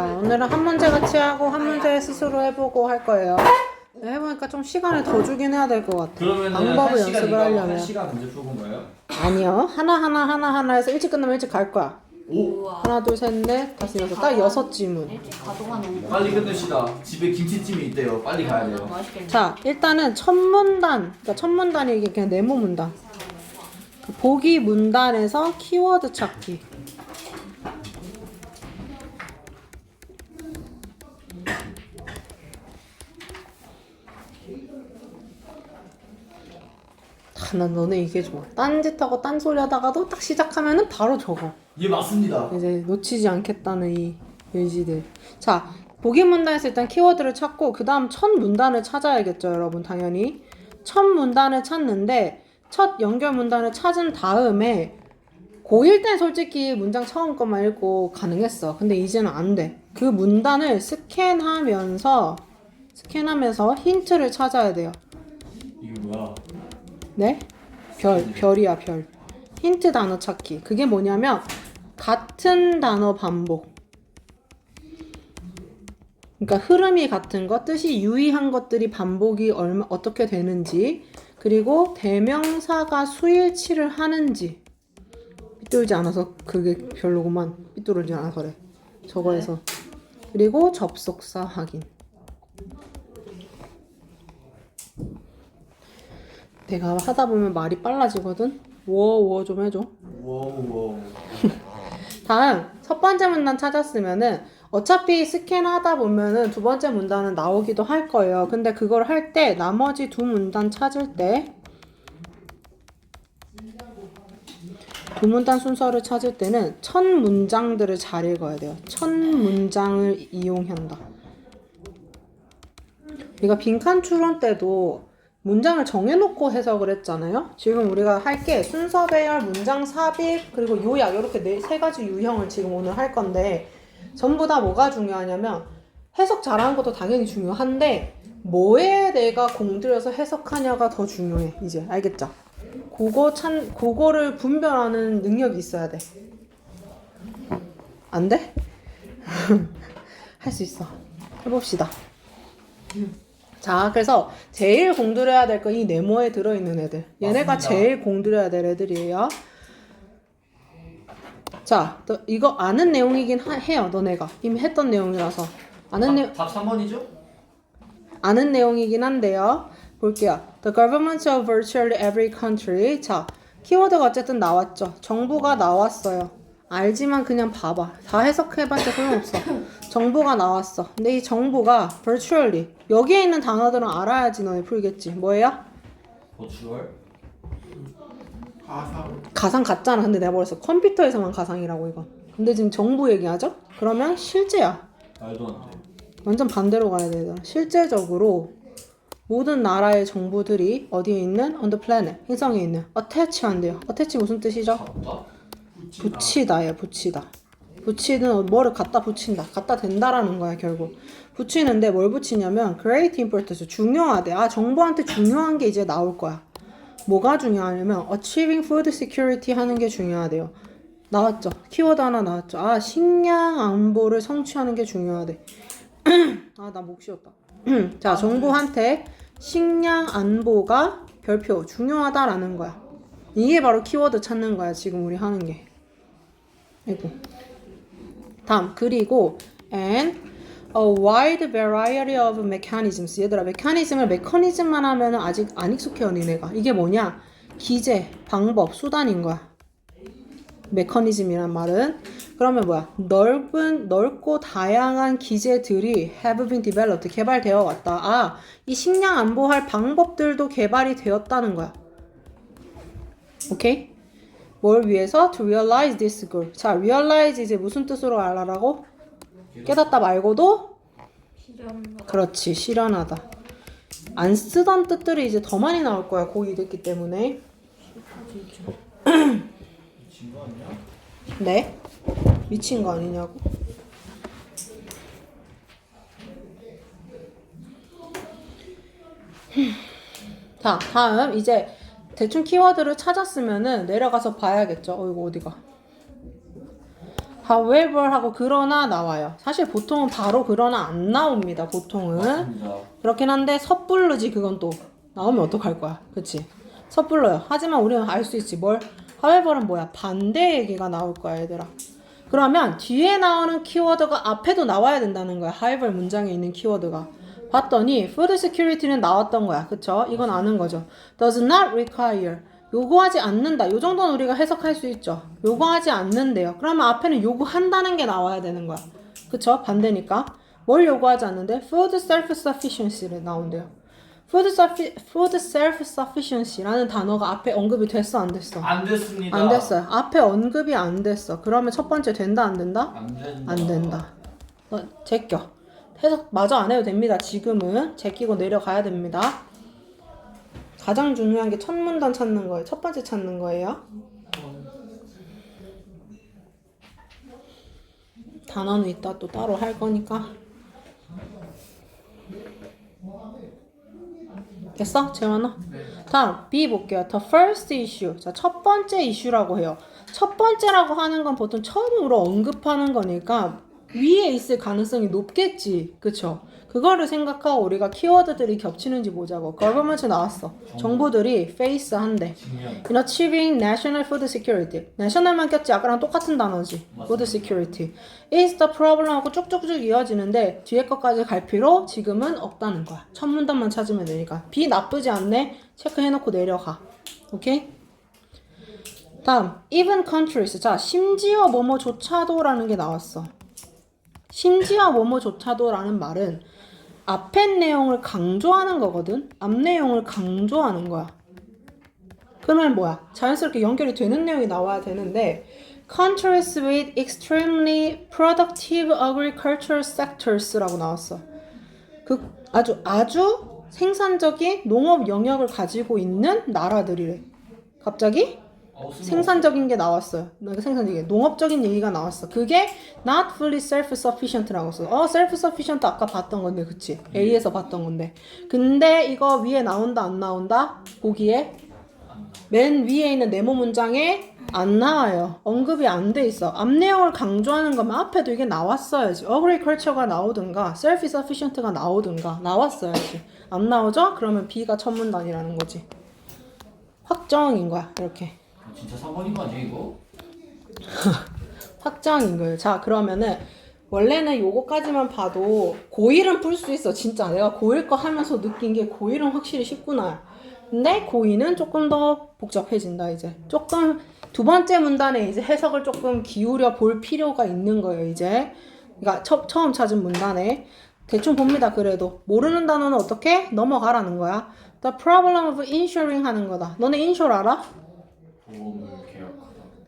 오늘은 한 문제 같이 하고 한 문제 스스로 해보고 할 거예요. 해보니까 좀 시간을 더 주긴 해야 될 것 같아요. 그러면은 방법을 연습을 하려면. 1시간 문제 풀고 거예요? 아니요. 하나하나 해서 일찍 끝나면 일찍 갈 거야. 오! 하나, 둘, 셋, 넷, 다섯, 여섯. 딱 6지문. 일찍 가져가 놓은 거. 빨리 끝냅시다. 집에 김치찜이 있대요. 빨리 가야 돼요. 맛있겠네. 자, 일단은 첫 문단. 그러니까 첫 문단이 이게 그냥 네모 문단. 보기 문단에서 키워드 찾기. 난 너네 이게 좋아. 딴짓하고 딴소리 하다가도 딱 시작하면은 바로 적어. 예, 맞습니다. 이제 놓치지 않겠다는 이 의지들. 자, 보기 문단에서 일단 키워드를 찾고 그 다음 첫 문단을 찾아야겠죠, 여러분. 당연히. 첫 문단을 찾는데 첫 연결 문단을 찾은 다음에 고1 때 솔직히 문장 처음 것만 읽고 가능했어. 근데 이제는 안 돼. 그 문단을 스캔하면서 힌트를 찾아야 돼요. 이게 뭐야? 네? 별이야, 별. 힌트 단어 찾기. 그게 뭐냐면, 같은 단어 반복. 그러니까 흐름이 같은 것, 뜻이 유의한 것들이 반복이 어떻게 되는지, 그리고 대명사가 수일치를 하는지. 삐뚤지 않아서 그게 별로구만. 삐뚤지 않아서 그래. 저거에서. 그리고 접속사 확인. 내가 하다 보면 말이 빨라지거든? 워워 좀 해줘. 워우. 다음, 첫 번째 문단 찾았으면은 어차피 스캔하다 보면은 두 번째 문단은 나오기도 할 거예요. 근데 그걸 할 때 나머지 두 문단 찾을 때 두 문단 순서를 찾을 때는 첫 문장들을 잘 읽어야 돼요. 첫 문장을 이용한다. 우리가 빈칸 추론 때도 문장을 정해놓고 해석을 했잖아요. 지금 우리가 할 게 순서 배열, 문장 삽입, 그리고 요약 이렇게 세 가지 유형을 지금 오늘 할 건데 전부 다 뭐가 중요하냐면 해석 잘하는 것도 당연히 중요한데 뭐에 내가 공들여서 해석하냐가 더 중요해. 이제 알겠죠? 그거를 분별하는 능력이 있어야 돼. 안 돼? 할 수 있어. 해봅시다. 자, 그래서 제일 공들여야 될 거 이 네모에 들어있는 애들. 얘네가 맞습니다. 제일 공들여야 될 애들이에요. 자, 너 이거 아는 내용이긴 해요, 너네가. 이미 했던 내용이라서. 답 3번이죠? 아는 내용이긴 한데요. 볼게요. The governments of virtually every country. 자, 키워드가 어쨌든 나왔죠. 정부가 나왔어요. 알지만 그냥 봐봐. 다 해석해봤자 소용없어. 정부가 나왔어. 근데 이 정부가 virtually 여기에 있는 단어들은 알아야지 너네 풀겠지. 뭐예요? 버추얼? 가상 같잖아. 근데 내가 뭐랬어? 컴퓨터에서만 가상이라고 이거. 근데 지금 정부 얘기하죠? 그러면 실제야. 말도 안 돼. 완전 반대로 가야 되잖아. 실제적으로 모든 나라의 정부들이 어디에 있는? On the planet. 행성에 있는. attach 한대요. attach 무슨 뜻이죠? 잡다? 붙이다예요. 붙이다. 붙이는 뭐를 갖다 붙인다. 갖다 댄다라는 거야 결국. 붙이는데 뭘 붙이냐면 great importance. 중요하대. 아, 정부한테 중요한 게 이제 나올 거야. 뭐가 중요하냐면 achieving food security 하는 게 중요하대요. 나왔죠. 키워드 하나 나왔죠. 아, 식량 안보를 성취하는 게 중요하대. 아, 나 목 쉬었다. 자, 정부한테 식량 안보가 별표 중요하다라는 거야. 이게 바로 키워드 찾는 거야. 지금 우리 하는 게. 아이고. 다음, 그리고 and a wide variety of mechanisms. 얘들아, 메커니즘만 하면 아직 안 익숙해요, 니네가. 이게 뭐냐? 기제, 방법, 수단인 거야. 메커니즘이란 말은. 그러면 뭐야? 넓고 다양한 기제들이 have been developed. 개발되어 왔다. 아, 이 식량 안보할 방법들도 개발이 되었다는 거야. 오케이? 뭘 위해서? To realize this goal. 자, realize 이제 무슨 뜻으로 알아라고? 깨닫다 말고도? 그렇지, 실현하다. 안 쓰던 뜻들이 이제 더 많이 나올 거야. 고2 됐기 때문에. 미친 거 아니야? 네? 미친 거 아니냐고? 자, 다음 이제 대충 키워드를 찾았으면은 내려가서 봐야겠죠. 이거 어디가? however 하고 그러나 나와요. 사실 보통은 바로 그러나 안 나옵니다. 보통은. 맞습니다. 그렇긴 한데 섣부르지 그건 또. 나오면 어떡할 거야. 그치? 섣불러요. 하지만 우리는 알 수 있지. 뭘? however는 뭐야? 반대 얘기가 나올 거야 얘들아. 그러면 뒤에 나오는 키워드가 앞에도 나와야 된다는 거야. however 문장에 있는 키워드가. 봤더니 food security는 나왔던 거야. 그쵸? 이건 아는 거죠. does not require. 요구하지 않는다. 요 정도는 우리가 해석할 수 있죠. 요구하지 않는데요. 그러면 앞에는 요구한다는 게 나와야 되는 거야. 그쵸? 반대니까. 뭘 요구하지 않는데? food self-sufficiency를 나온대요. food self-sufficiency라는 단어가 앞에 언급이 됐어, 안 됐어? 안 됐습니다. 안 됐어요. 앞에 언급이 안 됐어. 그러면 첫 번째 된다, 안 된다? 안 된다. 안 된다. 제껴. 해석 마저 안 해도 됩니다. 지금은 제끼고 내려가야 됩니다. 가장 중요한 게 첫 문단 찾는 거예요. 첫 번째 찾는 거예요. 단어는 이따 또 따로 할 거니까. 됐어? 재환아? 다음 B 볼게요. The first issue. 자, 첫 번째 이슈라고 해요. 첫 번째라고 하는 건 보통 처음으로 언급하는 거니까 위에 있을 가능성이 높겠지. 그쵸? 그거를 생각하고 우리가 키워드들이 겹치는지 보자고. government 나왔어. 정부들이 face 한대. In achieving national food security. national만 꼈지. 아까랑 똑같은 단어지. food security. is the problem 하고 쭉쭉쭉 이어지는데 뒤에 것까지 갈 필요 지금은 없다는 거야. 첫 문단만 찾으면 되니까. B 나쁘지 않네. 체크해놓고 내려가. 오케이? 다음 even countries. 자, 심지어 뭐뭐조차도라는 게 나왔어. 심지어 뭐뭐조차도라는 말은 앞에 내용을 강조하는 거거든. 앞 내용을 강조하는 거야. 그러면 뭐야? 자연스럽게 연결이 되는 내용이 나와야 되는데 countries with extremely productive agricultural sectors라고 나왔어. 그 아주 생산적인 농업 영역을 가지고 있는 나라들이래. 갑자기 생산적인 게 나왔어요. 생산적인 농업적인 얘기가 나왔어. 그게 not fully self-sufficient라고 써. self-sufficient 아까 봤던 건데, 그치? A에서 봤던 건데. 근데 이거 위에 나온다 안 나온다? 보기에 맨 위에 있는 네모 문장에 안 나와요. 언급이 안 돼 있어. 앞 내용을 강조하는 거면 앞에도 이게 나왔어야지. agriculture가 나오든가 self-sufficient가 나오든가 나왔어야지. 안 나오죠? 그러면 B가 첫 문단이라는 거지. 확정인 거야. 이렇게. 진짜 3번인 거 아니야 이거? 확정인 거예요. 자, 그러면은 원래는 요거까지만 봐도 고1은 풀 수 있어. 진짜 내가 고1 거 하면서 느낀 게 고1은 확실히 쉽구나. 근데 고2는 조금 더 복잡해진다. 이제 조금 두 번째 문단에 이제 해석을 조금 기울여 볼 필요가 있는 거예요. 이제 그러니까 처음 찾은 문단에 대충 봅니다. 그래도 모르는 단어는 어떻게 넘어가라는 거야. The problem of insuring 하는 거다. 너네 인쇼 알아? 보험을 계약하다.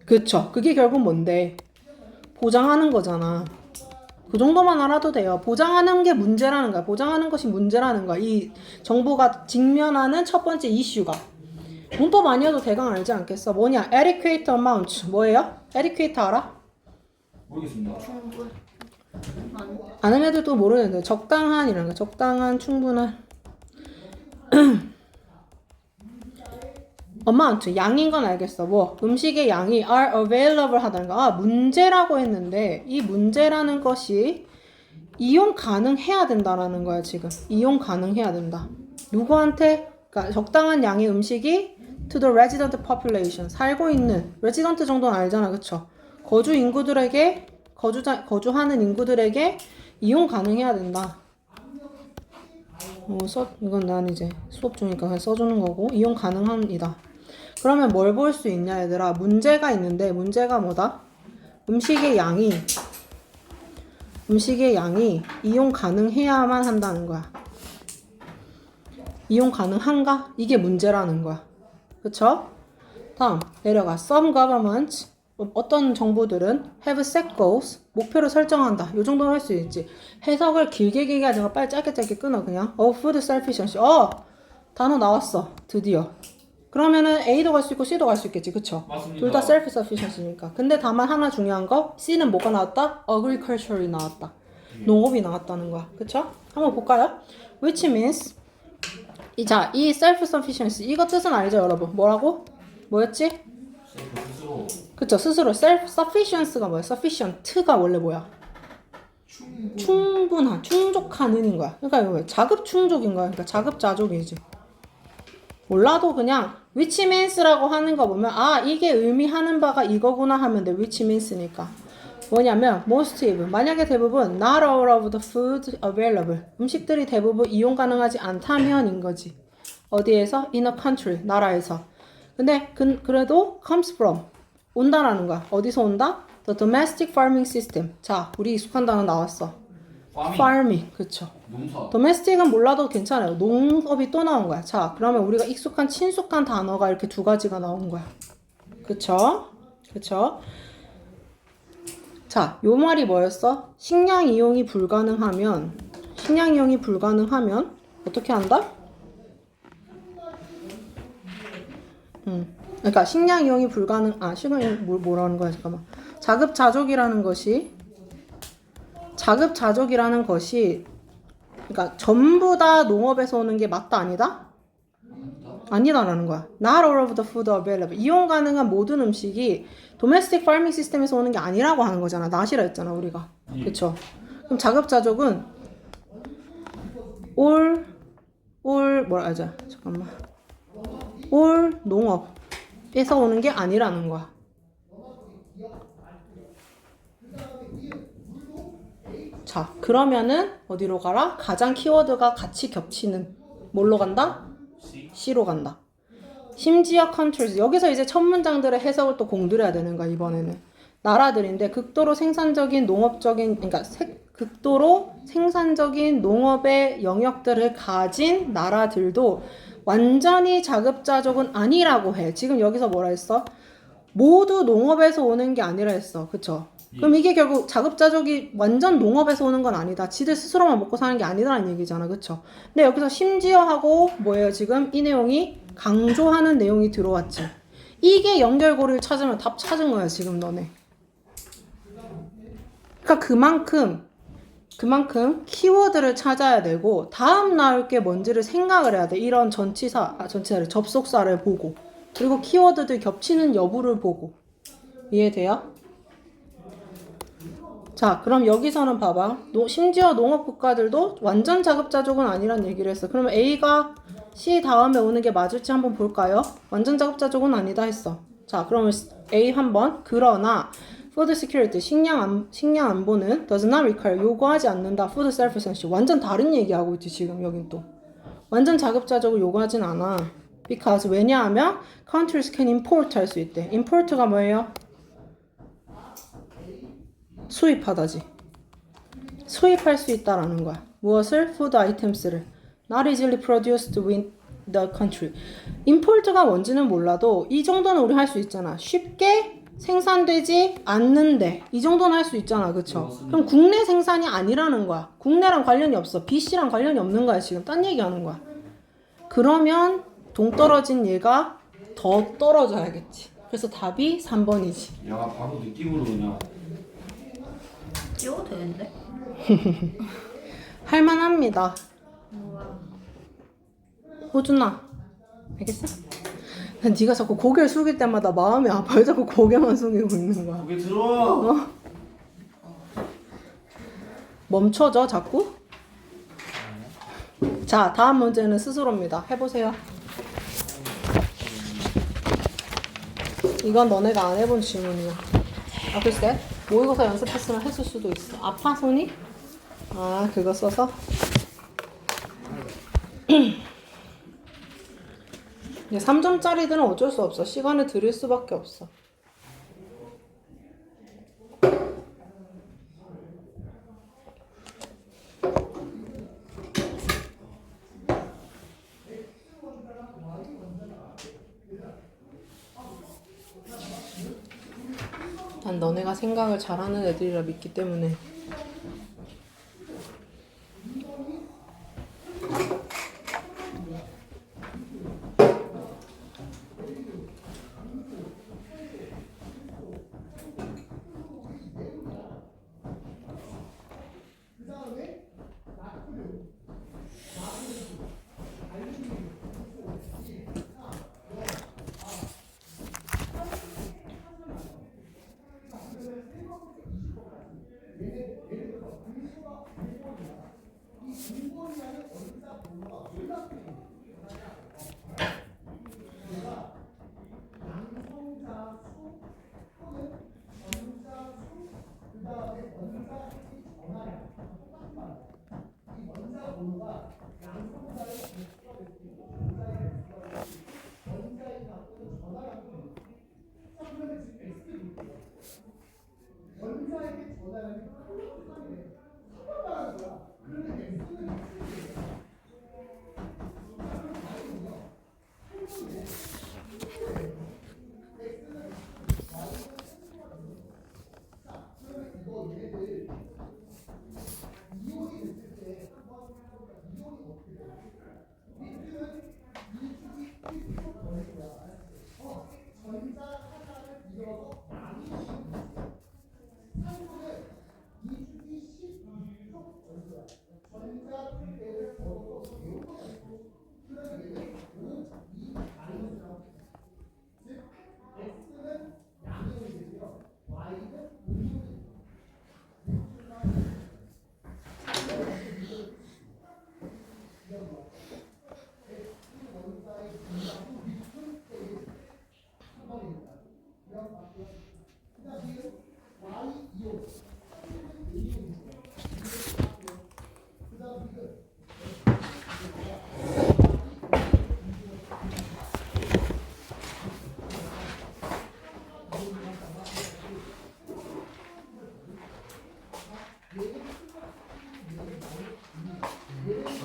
그쵸. 그게 결국 뭔데? 보장하는 거잖아. 그 정도만 알아도 돼요. 보장하는 게 문제라는 거야. 보장하는 것이 문제라는 거야. 이 정부가 직면하는 첫 번째 이슈가. 문법 아니어도 대강 알지 않겠어? 뭐냐? adequate amount. 뭐예요? adequate 알아? 모르겠습니다. 아는 애들도 모르는데 적당한이라는 거. 적당한, 충분한. amount, 양인 건 알겠어. 뭐 음식의 양이 are available 하다는 거. 문제라고 했는데 이 문제라는 것이 이용 가능해야 된다라는 거야. 지금 이용 가능해야 된다. 누구한테? 그러니까 적당한 양의 음식이 to the resident population, 살고 있는 resident 정도는 알잖아. 그쵸? 거주 인구들에게 거주하는 인구들에게 이용 가능해야 된다. 이건 난 이제 수업 중이니까 그냥 써주는 거고 이용 가능합니다. 그러면 뭘 볼 수 있냐 얘들아? 문제가 있는데 문제가 뭐다? 음식의 양이 이용 가능해야만 한다는 거야. 이용 가능한가? 이게 문제라는 거야. 그쵸? 다음 내려가. Some governments, 어떤 정부들은 have set goals, 목표를 설정한다. 요 정도는 할 수 있지. 해석을 길게 하지 마. 빨리 짧게 끊어 그냥. food sufficiency. 단어 나왔어. 드디어. 그러면은 A도 갈 수 있고 C도 갈 수 있겠지. 그쵸? 맞습니다. 둘 다 self-sufficiency니까. 근데 다만 하나 중요한 거 C는 뭐가 나왔다? agriculture이 나왔다. 농업이 나왔다는 거야. 그쵸? 한번 볼까요? Which means 이 self-sufficiency 이거 뜻은 알죠 여러분? 뭐라고? 뭐였지? 셀프 스스로. 그쵸. 스스로 self-sufficiency가 뭐야? sufficient가 원래 뭐야? 충분한, 충족한은인 거야. 그러니까 이거 왜? 자급충족인 거야. 그러니까 자급자족이지. 몰라도 그냥 which means라고 하는 거 보면 아 이게 의미하는 바가 이거구나 하면 돼. which means니까. 뭐냐면 most of 만약에 대부분 not all of the food available 음식들이 대부분 이용 가능하지 않다면인 거지. 어디에서? in a country 나라에서. 근데 그래도 comes from 온다라는 거야. 어디서 온다? The domestic farming system. 자, 우리 익숙한 단어 나왔어. farming. 그쵸. 농사. domestic은 몰라도 괜찮아요. 농업이 또 나온 거야. 자, 그러면 우리가 익숙한 친숙한 단어가 이렇게 두 가지가 나온 거야. 그쵸? 그쵸? 자, 요 말이 뭐였어? 식량 이용이 불가능하면 어떻게 한다? 그러니까 식량 이용이 뭐라는 거야? 잠깐만. 자급자족이라는 것이 그러니까 전부 다 농업에서 오는 게 맞다 아니다? 아니다라는 거야. Not all of the food available. 이용 가능한 모든 음식이 domestic farming 시스템에서 오는 게 아니라고 하는 거잖아. not이라 했잖아 우리가. 그쵸? 그럼 자급자족은 all 농업에서 오는 게 아니라는 거야. 자, 그러면은 어디로 가라? 가장 키워드가 같이 겹치는 뭘로 간다? C로 간다. 심지어 countries 여기서 이제 첫 문장들의 해석을 또 공들여야 되는 거야 이번에는. 나라들인데 극도로 생산적인 농업의 영역들을 가진 나라들도 완전히 자급자족은 아니라고 해. 지금 여기서 뭐라 했어? 모두 농업에서 오는 게 아니라 했어. 그쵸? 그럼 이게 결국 자급자족이 완전 농업에서 오는 건 아니다. 지들 스스로만 먹고 사는 게 아니다라는 얘기잖아. 그쵸? 근데 여기서 심지어 하고 뭐예요? 지금 이 내용이 강조하는 내용이 들어왔지. 이게 연결고리를 찾으면 답 찾은 거야. 지금 너네. 그러니까 그만큼 키워드를 찾아야 되고 다음 나올 게 뭔지를 생각을 해야 돼. 이런 전치사를 접속사를 보고 그리고 키워드들 겹치는 여부를 보고. 이해돼요? 자, 그럼 여기서는 봐봐. 심지어 농업 국가들도 완전 자급자족은 아니란 얘기를 했어. 그러면 A가 C 다음에 오는 게 맞을지 한번 볼까요? 완전 자급자족은 아니다 했어. 자, 그러면 A 한번. 그러나 food security, 식량 안보는 does not require, 요구하지 않는다. food self-sufficiency. 완전 다른 얘기하고 있지, 지금 여긴 또. 완전 자급자족을 요구하진 않아. because, 왜냐하면 countries can import 할 수 있대. import가 뭐예요? 수입하다지. 수입할 수 있다라는 거야. 무엇을? food items를. not easily produced within the country. import가 뭔지는 몰라도 이 정도는 우리 할 수 있잖아. 쉽게 생산되지 않는데 이 정도는 할 수 있잖아. 그쵸? 그럼 국내 생산이 아니라는 거야. 국내랑 관련이 없어. BC랑 관련이 없는 거야. 지금 딴 얘기하는 거야. 그러면 동떨어진 얘가 더 떨어져야겠지. 그래서 답이 3번이지. 야 바로 느낌으로 그냥 띄워도 되는데? 할만합니다. 호준아, 알겠어? 네가 자꾸 고개를 숙일 때마다 마음이 아파요. 자꾸 고개만 숙이고 있는 거야. 고개 들어. 멈춰져 자꾸. 자, 다음 문제는 스스로입니다. 해보세요. 이건 너네가 안 해본 질문이야. 아, 글쎄. 모의고사 연습했으면 했을 수도 있어. 아파 손이? 아, 그거 써서? 이제 3점짜리들은 어쩔 수 없어. 시간을 들일 수밖에 없어. 난 너네가 생각을 잘하는 애들이라 믿기 때문에.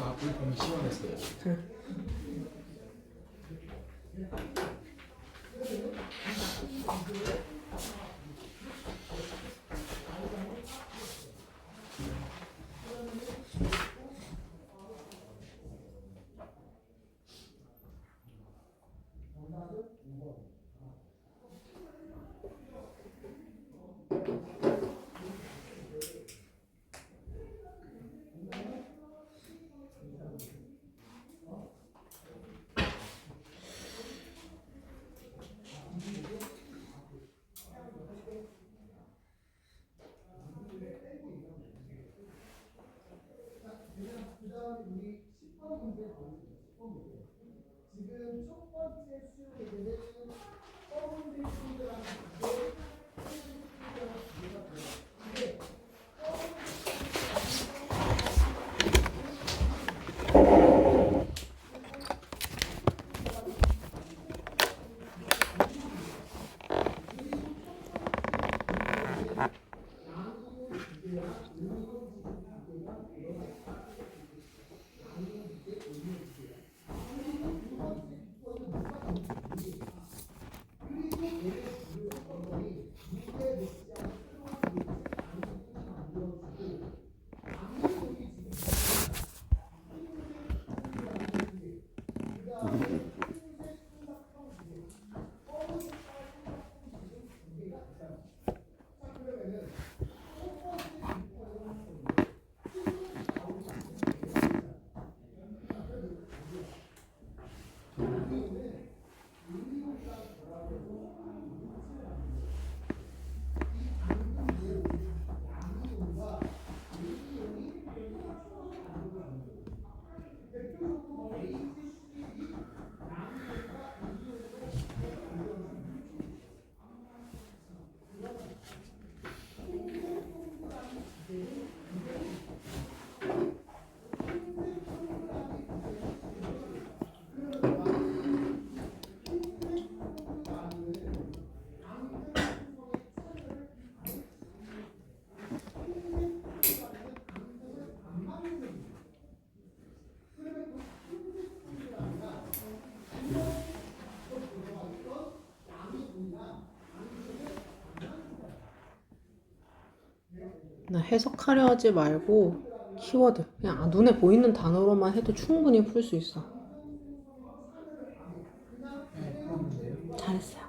아, 불 너무 시원했어요. 나 해석하려 하지 말고 키워드 그냥 눈에 보이는 단어로만 해도 충분히 풀 수 있어. 잘했어요.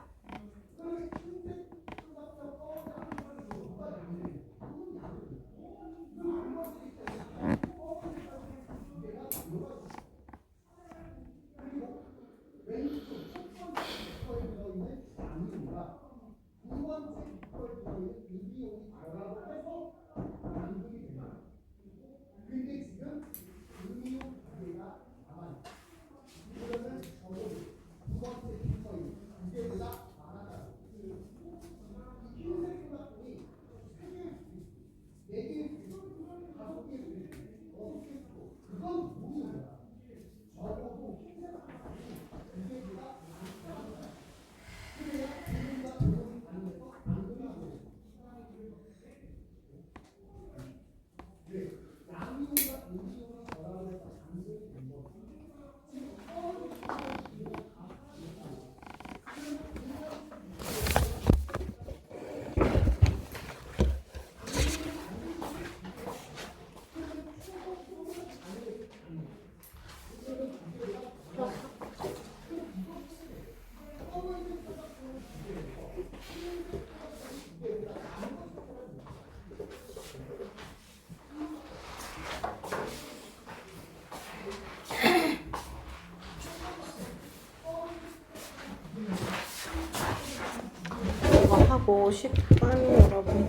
이거 하고 싶어요, 여러분.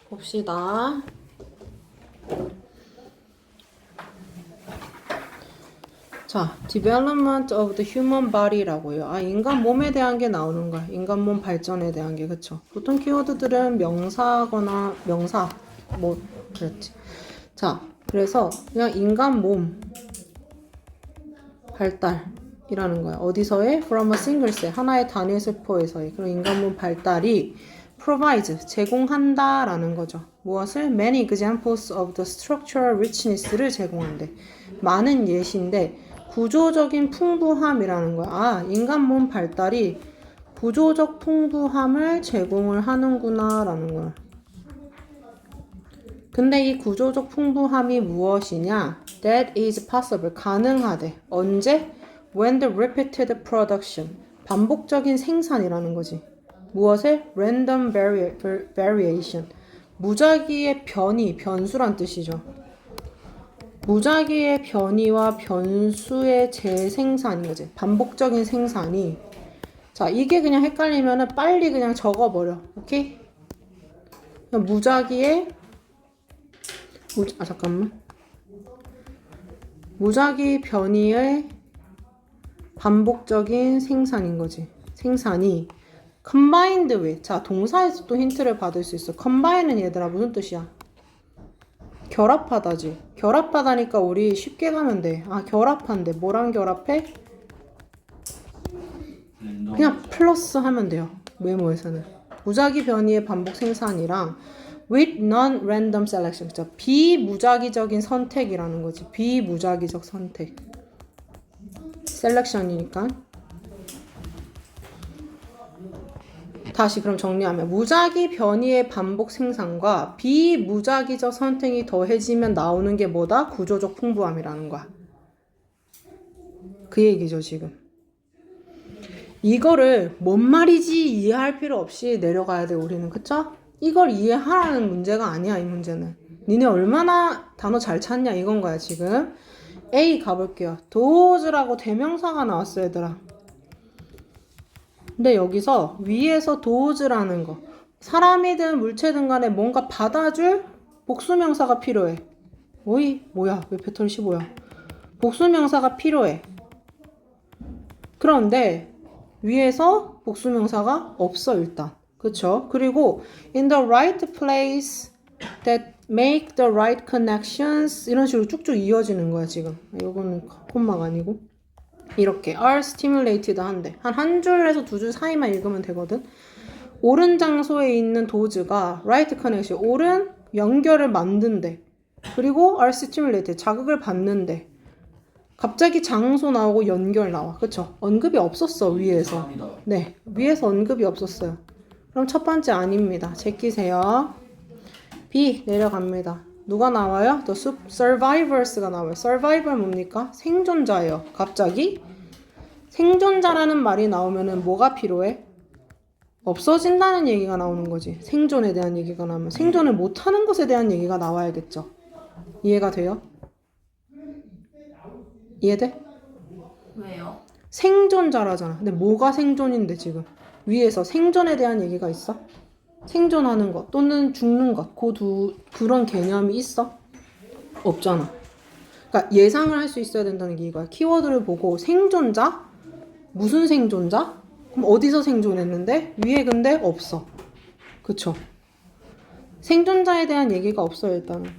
봅시다. 자, development of the human body라고요. 아, 인간 몸에 대한 게 나오는 거야. 인간 몸 발전에 대한 게, 그쵸? 보통 키워드들은 명사거나 명사, 뭐, 그렇지. 자, 그래서 그냥 인간 몸 발달이라는 거야. 어디서의? From a single cell. 하나의 단위 세포에서의 그런 인간 몸 발달이 provides, 제공한다라는 거죠. 무엇을? Many examples of the structural richness를 제공한대. 많은 예시인데 구조적인 풍부함이라는 거야. 아, 인간 몸 발달이 구조적 풍부함을 제공을 하는구나 라는 거야. 근데 이 구조적 풍부함이 무엇이냐? That is possible. 가능하대. 언제? When the repeated production. 반복적인 생산이라는 거지. 무엇을? Random variation. 무작위의 변이, 변수란 뜻이죠. 무작위의 변이와 변수의 재생산인 거지. 반복적인 생산이. 자, 이게 그냥 헷갈리면은 빨리 그냥 적어버려. 오케이? 그냥 무작위의 잠깐만. 무작위 변이의 반복적인 생산인 거지. 생산이 combined with. 자, 동사에서 또 힌트를 받을 수 있어. combine은 얘들아 무슨 뜻이야? 결합하다지. 결합하다니까 우리 쉽게 가면 돼. 아, 결합한데. 뭐랑 결합해? 그냥 플러스 하면 돼요. 메모에서는. 무작위 변이의 반복 생산이랑 with non-random selection. 그쵸? 비무작위적인 선택이라는 거지. 비무작위적 선택. selection이니까. 다시 그럼 정리하면 무작위 변이의 반복 생산과 비무작위적 선택이 더해지면 나오는 게 뭐다? 구조적 풍부함이라는 거야. 그 얘기죠, 지금. 이거를 뭔 말이지 이해할 필요 없이 내려가야 돼, 우리는. 그쵸? 이걸 이해하라는 문제가 아니야, 이 문제는. 니네 얼마나 단어 잘 찾냐, 이건 거야, 지금. A 가볼게요. does라고 대명사가 나왔어, 얘들아. 근데 여기서 위에서 does라는 거. 사람이든 물체든 간에 뭔가 받아줄 복수명사가 필요해. 어이? 뭐야? 왜 배터리 15야? 복수명사가 필요해. 그런데 위에서 복수명사가 없어, 일단. 그쵸? 그리고 in the right place that make the right connections 이런 식으로 쭉쭉 이어지는 거야, 지금. 이거는 콤마가 아니고. 이렇게 are stimulated 한대. 한 줄에서 두 줄 사이만 읽으면 되거든. 옳은 장소에 있는 도즈가 right connection, 옳은 연결을 만든대. 그리고 are stimulated, 자극을 받는데. 갑자기 장소 나오고 연결 나와. 그쵸? 언급이 없었어, 위에서. 네, 위에서 언급이 없었어요. 그럼 첫 번째 아닙니다. 제끼세요. B 내려갑니다. 누가 나와요? The survivors가 나와요. survivor 뭡니까? 생존자예요. 갑자기 생존자라는 말이 나오면은 뭐가 필요해? 없어진다는 얘기가 나오는 거지. 생존에 대한 얘기가 나오면 생존을 못하는 것에 대한 얘기가 나와야겠죠. 이해가 돼요? 이해돼? 왜요? 생존자라잖아. 근데 뭐가 생존인데 지금? 위에서 생존에 대한 얘기가 있어? 생존하는 것 또는 죽는 것 그런 개념이 있어? 없잖아. 그러니까 예상을 할 수 있어야 된다는 게 이거야. 키워드를 보고 생존자? 무슨 생존자? 그럼 어디서 생존했는데? 위에 근데 없어. 그쵸? 생존자에 대한 얘기가 없어요, 일단은.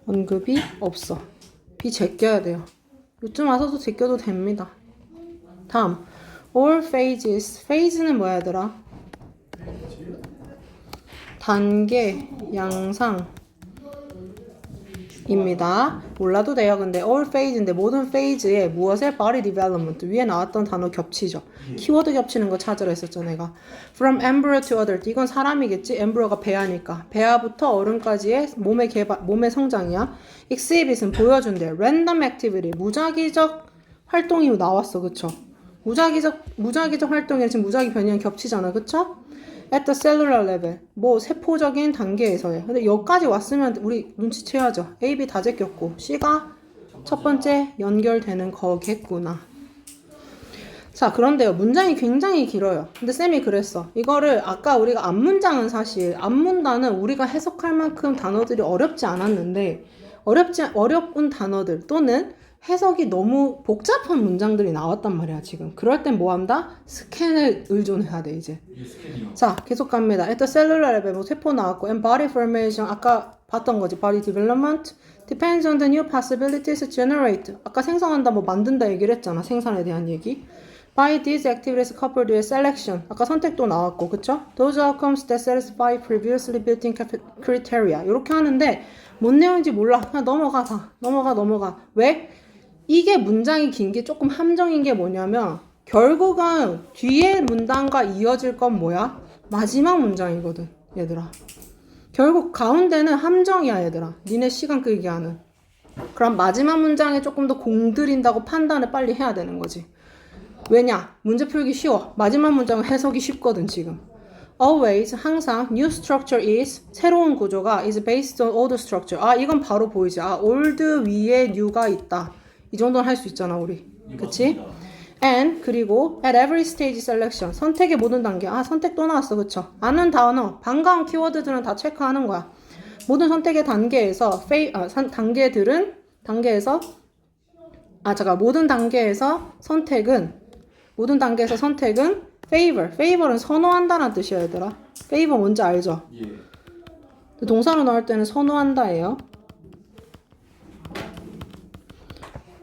언급이 없어. B 제껴야 돼요. 요즘 와서도 제껴도 됩니다. 다음. All phases. phase는 뭐야, 얘들아? 단계, 양상. 입니다. 몰라도 돼요. 근데 all phase인데 모든 페이즈에 무엇의 body development 위에 나왔던 단어 겹치죠. 키워드 겹치는 거 찾으라 했었죠, 내가. From embryo to adult. 이건 사람이겠지. embryo가 배아니까. 배아부터 어른까지의 몸의 성장이야. exhibit은 보여준대요. random activity. 무작위적 활동이 나왔어. 그쵸? 무작위적 활동이 지금 무작위 변이랑 겹치잖아. 그쵸? At the cellular level. 뭐 세포적인 단계에서의. 근데 여기까지 왔으면 우리 눈치채야죠. A, B 다 제꼈고 C가 첫 번째 연결되는 거겠구나. 자, 그런데요. 문장이 굉장히 길어요. 근데 쌤이 그랬어. 이거를 아까 우리가 앞문장은 사실 앞문단은 우리가 해석할 만큼 단어들이 어렵지 않았는데 어려운 단어들 또는 해석이 너무 복잡한 문장들이 나왔단 말이야, 지금. 그럴 땐 뭐 한다? 스캔을 의존해야 돼, 이제. 자, 계속 갑니다. At the cellular level, 뭐 세포 나왔고, and body formation, 아까 봤던 거지. body development depends on the new possibilities generate. 아까 생성한다, 뭐 만든다 얘기를 했잖아. 생산에 대한 얘기. By these activities coupled with selection. 아까 선택도 나왔고, 그쵸? Those outcomes that satisfy previously built-in criteria. 이렇게 하는데, 뭔 내용인지 몰라. 그냥 넘어가, 다. 넘어가. 왜? 이게 문장이 긴 게 조금 함정인 게 뭐냐면 결국은 뒤에 문장과 이어질 건 뭐야? 마지막 문장이거든, 얘들아. 결국 가운데는 함정이야, 얘들아. 니네 시간 끌기 하는. 그럼 마지막 문장에 조금 더 공들인다고 판단을 빨리 해야 되는 거지. 왜냐? 문제 풀기 쉬워. 마지막 문장은 해석이 쉽거든, 지금. Always, 항상, new structure is, 새로운 구조가 is based on old structure. 아, 이건 바로 보이지. 아, old 위에 new가 있다. 이 정도는 할 수 있잖아, 우리. 그치? And, 그리고 at every stage selection. 선택의 모든 단계. 아, 선택 또 나왔어. 그쵸? 아는 단어, 반가운 키워드들은 다 체크하는 거야. 모든 선택의 단계에서, 모든 단계에서 선택은 favor. favor은 선호한다는 뜻이야, 얘들아. favor 뭔지 알죠? 예. 동사로 나올 때는 선호한다예요.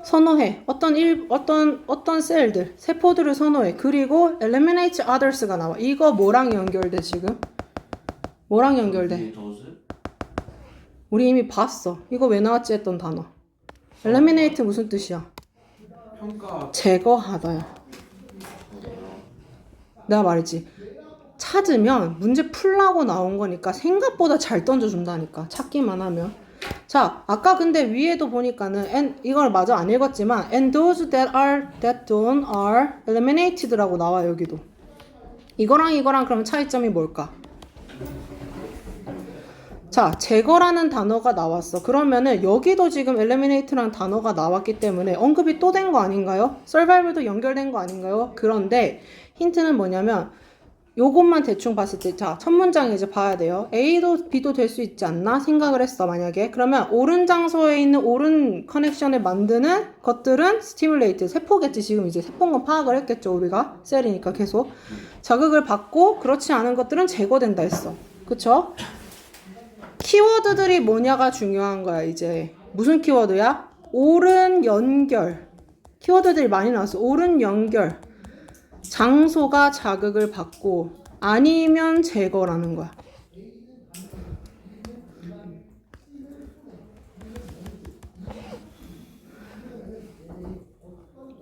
선호해. 어떤 셀들, 세포들을 선호해. 그리고 eliminate others가 나와. 이거 뭐랑 연결돼, 지금? 뭐랑 연결돼? 우리 이미 봤어. 이거 왜 나왔지 했던 단어. eliminate 무슨 뜻이야? 평가. 제거하다야. 내가 말했지. 찾으면 문제 풀라고 나온 거니까 생각보다 잘 던져준다니까. 찾기만 하면. 자, 아까 근데 위에도 보니까는 and 이걸 마저 안 읽었지만 and those that don't are eliminated라고 나와, 여기도. 이거랑 그러면 차이점이 뭘까? 자, 제거라는 단어가 나왔어. 그러면은 여기도 지금 eliminate라는 단어가 나왔기 때문에 언급이 또 된 거 아닌가요? survival도 연결된 거 아닌가요? 그런데 힌트는 뭐냐면 요것만 대충 봤을 때, 자, 첫 문장에 이제 봐야 돼요. A도 B도 될 수 있지 않나 생각을 했어, 만약에. 그러면 옳은 장소에 있는 옳은 커넥션을 만드는 것들은 stimulate, 세포겠지. 지금 이제 세포인 건 파악을 했겠죠, 우리가. 셀이니까 계속. 자극을 받고 그렇지 않은 것들은 제거된다 했어. 그쵸? 키워드들이 뭐냐가 중요한 거야, 이제. 무슨 키워드야? 옳은 연결. 키워드들이 많이 나왔어. 옳은 연결. 장소가 자극을 받고 아니면 제거라는 거야.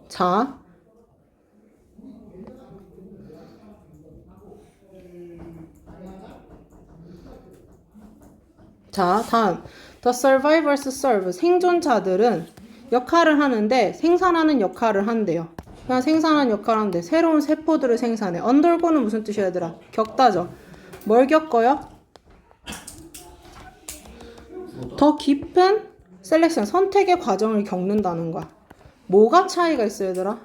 자, 다음. The survivors serve. 생존자들은 역할을 하는데 생산하는 역할을 한대요. 그냥 생산하는 역할을 하는데 새로운 세포들을 생산해. undergo는 무슨 뜻이야, 얘들아? 겪다죠. 뭘 겪어요? 더 깊은 셀렉션, 선택의 과정을 겪는다는 거야. 뭐가 차이가 있어, 얘들아?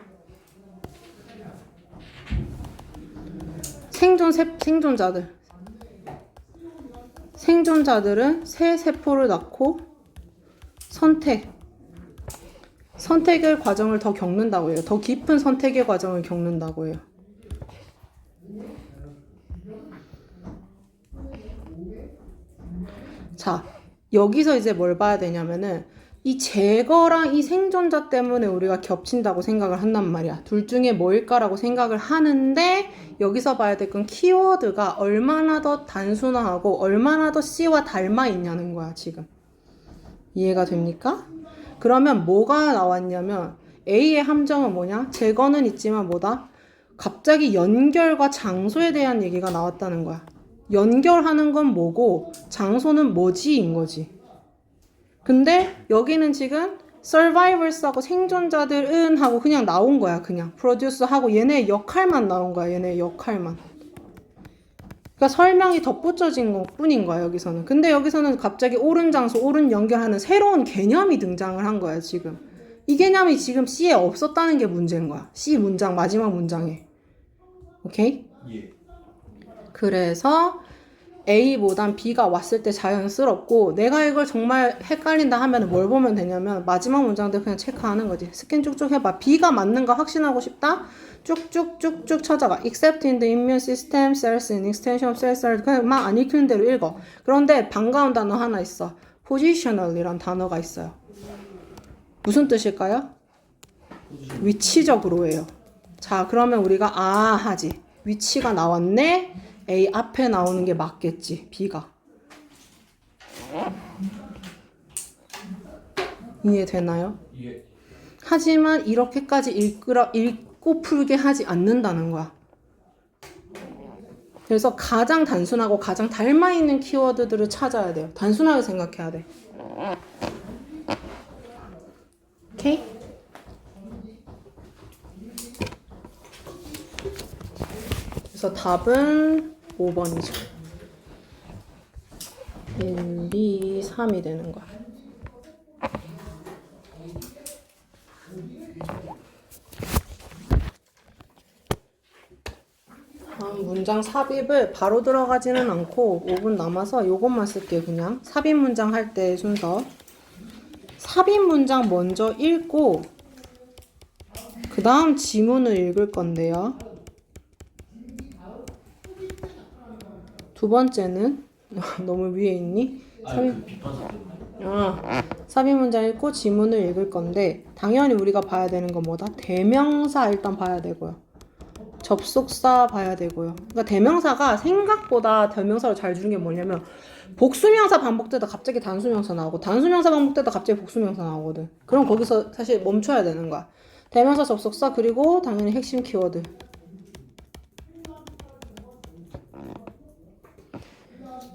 생존자들은 새 세포를 낳고 선택의 과정을 더 겪는다고 해요. 더 깊은 선택의 과정을 겪는다고 해요. 자, 여기서 이제 뭘 봐야 되냐면은 이 제거랑 이 생존자 때문에 우리가 겹친다고 생각을 한단 말이야. 둘 중에 뭐일까라고 생각을 하는데 여기서 봐야 될 건 키워드가 얼마나 더 단순화하고 얼마나 더 C와 닮아 있냐는 거야, 지금. 이해가 됩니까? 그러면 뭐가 나왔냐면 A의 함정은 뭐냐? 제거는 있지만 뭐다? 갑자기 연결과 장소에 대한 얘기가 나왔다는 거야. 연결하는 건 뭐고 장소는 뭐지인 거지. 근데 여기는 지금 survivors하고 생존자들은 하고 그냥 나온 거야. 그냥 produce하고 얘네 역할만 나온 거야. 얘네 역할만. 그러니까 설명이 덧붙여진 것 뿐인 거야. 여기서는. 근데 여기서는 갑자기 옳은 장소, 옳은 연결하는 새로운 개념이 등장을 한 거야. 지금. 이 개념이 지금 C에 없었다는 게 문제인 거야. C 문장 마지막 문장에. 오케이? 예. 그래서 A보단 B가 왔을 때 자연스럽고 내가 이걸 정말 헷갈린다 하면 뭘 보면 되냐면 마지막 문장들 그냥 체크하는 거지. 스캔 쭉쭉 해봐. B가 맞는가 확신하고 싶다? 쭉쭉쭉쭉 찾아가. Except in the immune system, cells in extension of cells are 그냥 막 안 읽히는 대로 읽어. 그런데 반가운 단어 하나 있어. positional이란 단어가 있어요. 무슨 뜻일까요? 위치적으로예요. 자, 그러면 우리가 아 하지. 위치가 나왔네. A 앞에 나오는 게 맞겠지. B가. 이해되나요? 예. 하지만 이렇게까지 읽고 풀게 하지 않는다는 거야. 그래서 가장 단순하고 가장 닮아있는 키워드들을 찾아야 돼요. 단순하게 생각해야 돼. 오케이? 그래서 답은 5번이죠. 1, 2, 3이 되는 거야. 다음 문장 삽입을 바로 들어가지는 않고 5분 남아서 요것만 쓸게요. 그냥 삽입 문장 할 때 순서. 삽입 문장 먼저 읽고 그 다음 지문을 읽을 건데요. 두 번째는 너무 위에 있니? 삽입 문장 읽고 지문을 읽을 건데 당연히 우리가 봐야 되는 건 뭐다? 대명사 일단 봐야 되고요. 접속사 봐야 되고요. 그러니까 대명사가 생각보다 대명사로 잘 주는 게 뭐냐면 복수명사 반복되다 갑자기 단수명사 나오고 단수명사 반복되다 갑자기 복수명사 나오거든. 그럼 거기서 사실 멈춰야 되는 거야. 대명사 접속사 그리고 당연히 핵심 키워드.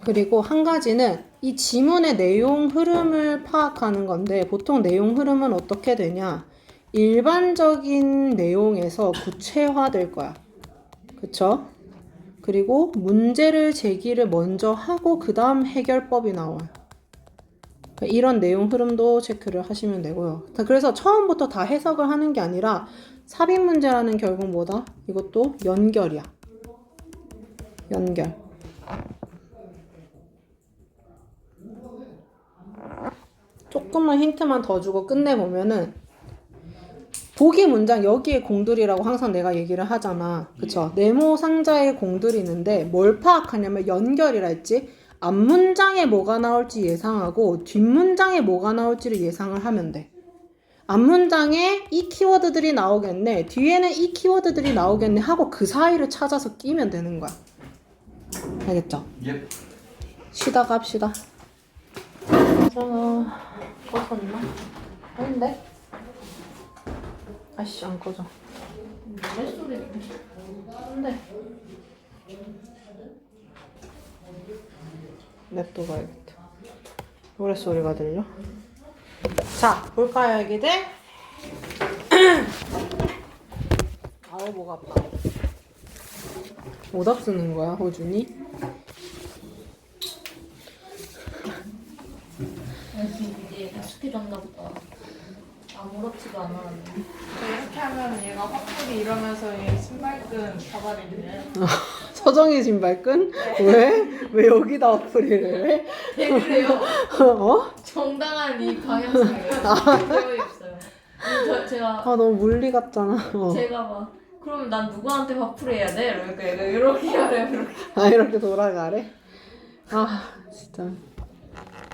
그리고 한 가지는 이 지문의 내용 흐름을 파악하는 건데 보통 내용 흐름은 어떻게 되냐? 일반적인 내용에서 구체화될 거야. 그쵸? 그리고 문제를 제기를 먼저 하고 그 다음 해결법이 나와요. 이런 내용 흐름도 체크를 하시면 되고요. 그래서 처음부터 다 해석을 하는 게 아니라 삽입 문제라는 결국 뭐다? 이것도 연결이야. 연결. 조금만 힌트만 더 주고 끝내보면은 보기 문장 여기에 공들이라고 항상 내가 얘기를 하잖아. 그쵸? 네모 상자에 공들이 있는데 뭘 파악하냐면 연결이라 했지. 앞문장에 뭐가 나올지 예상하고 뒷문장에 뭐가 나올지를 예상을 하면 돼. 앞문장에 이 키워드들이 나오겠네. 뒤에는 이 키워드들이 나오겠네 하고 그 사이를 찾아서 끼면 되는 거야. 알겠죠? 예. 쉬다가 합시다. 꺼졌나? 아닌데? 아이씨 안 꺼져. 내 소리 안돼. 냅둬 가야겠다. 노래 소리가 들려? 자, 볼까요, 애기들? 아우, 목 아파. 오답 쓰는 거야, 호준이? 이제 익숙해졌나 보다. 아무렇지도 않았는데. 이렇게 하면 얘가 화풀이 이러면서 얘 신발끈 잡아내네. 서정이 신발끈? 왜? 왜 여기다 어플을 해? 되그래요. 어? 정당한 이 방향성이에요. 되어 있어요. 제가 아, 너무 물리 같잖아. 제가 막 그러면 난 누구한테 화풀이 해야 돼? 이러니까 얘가 이렇게 하래요. 이렇게. 아, 이렇게 돌아가래? 아, 진짜.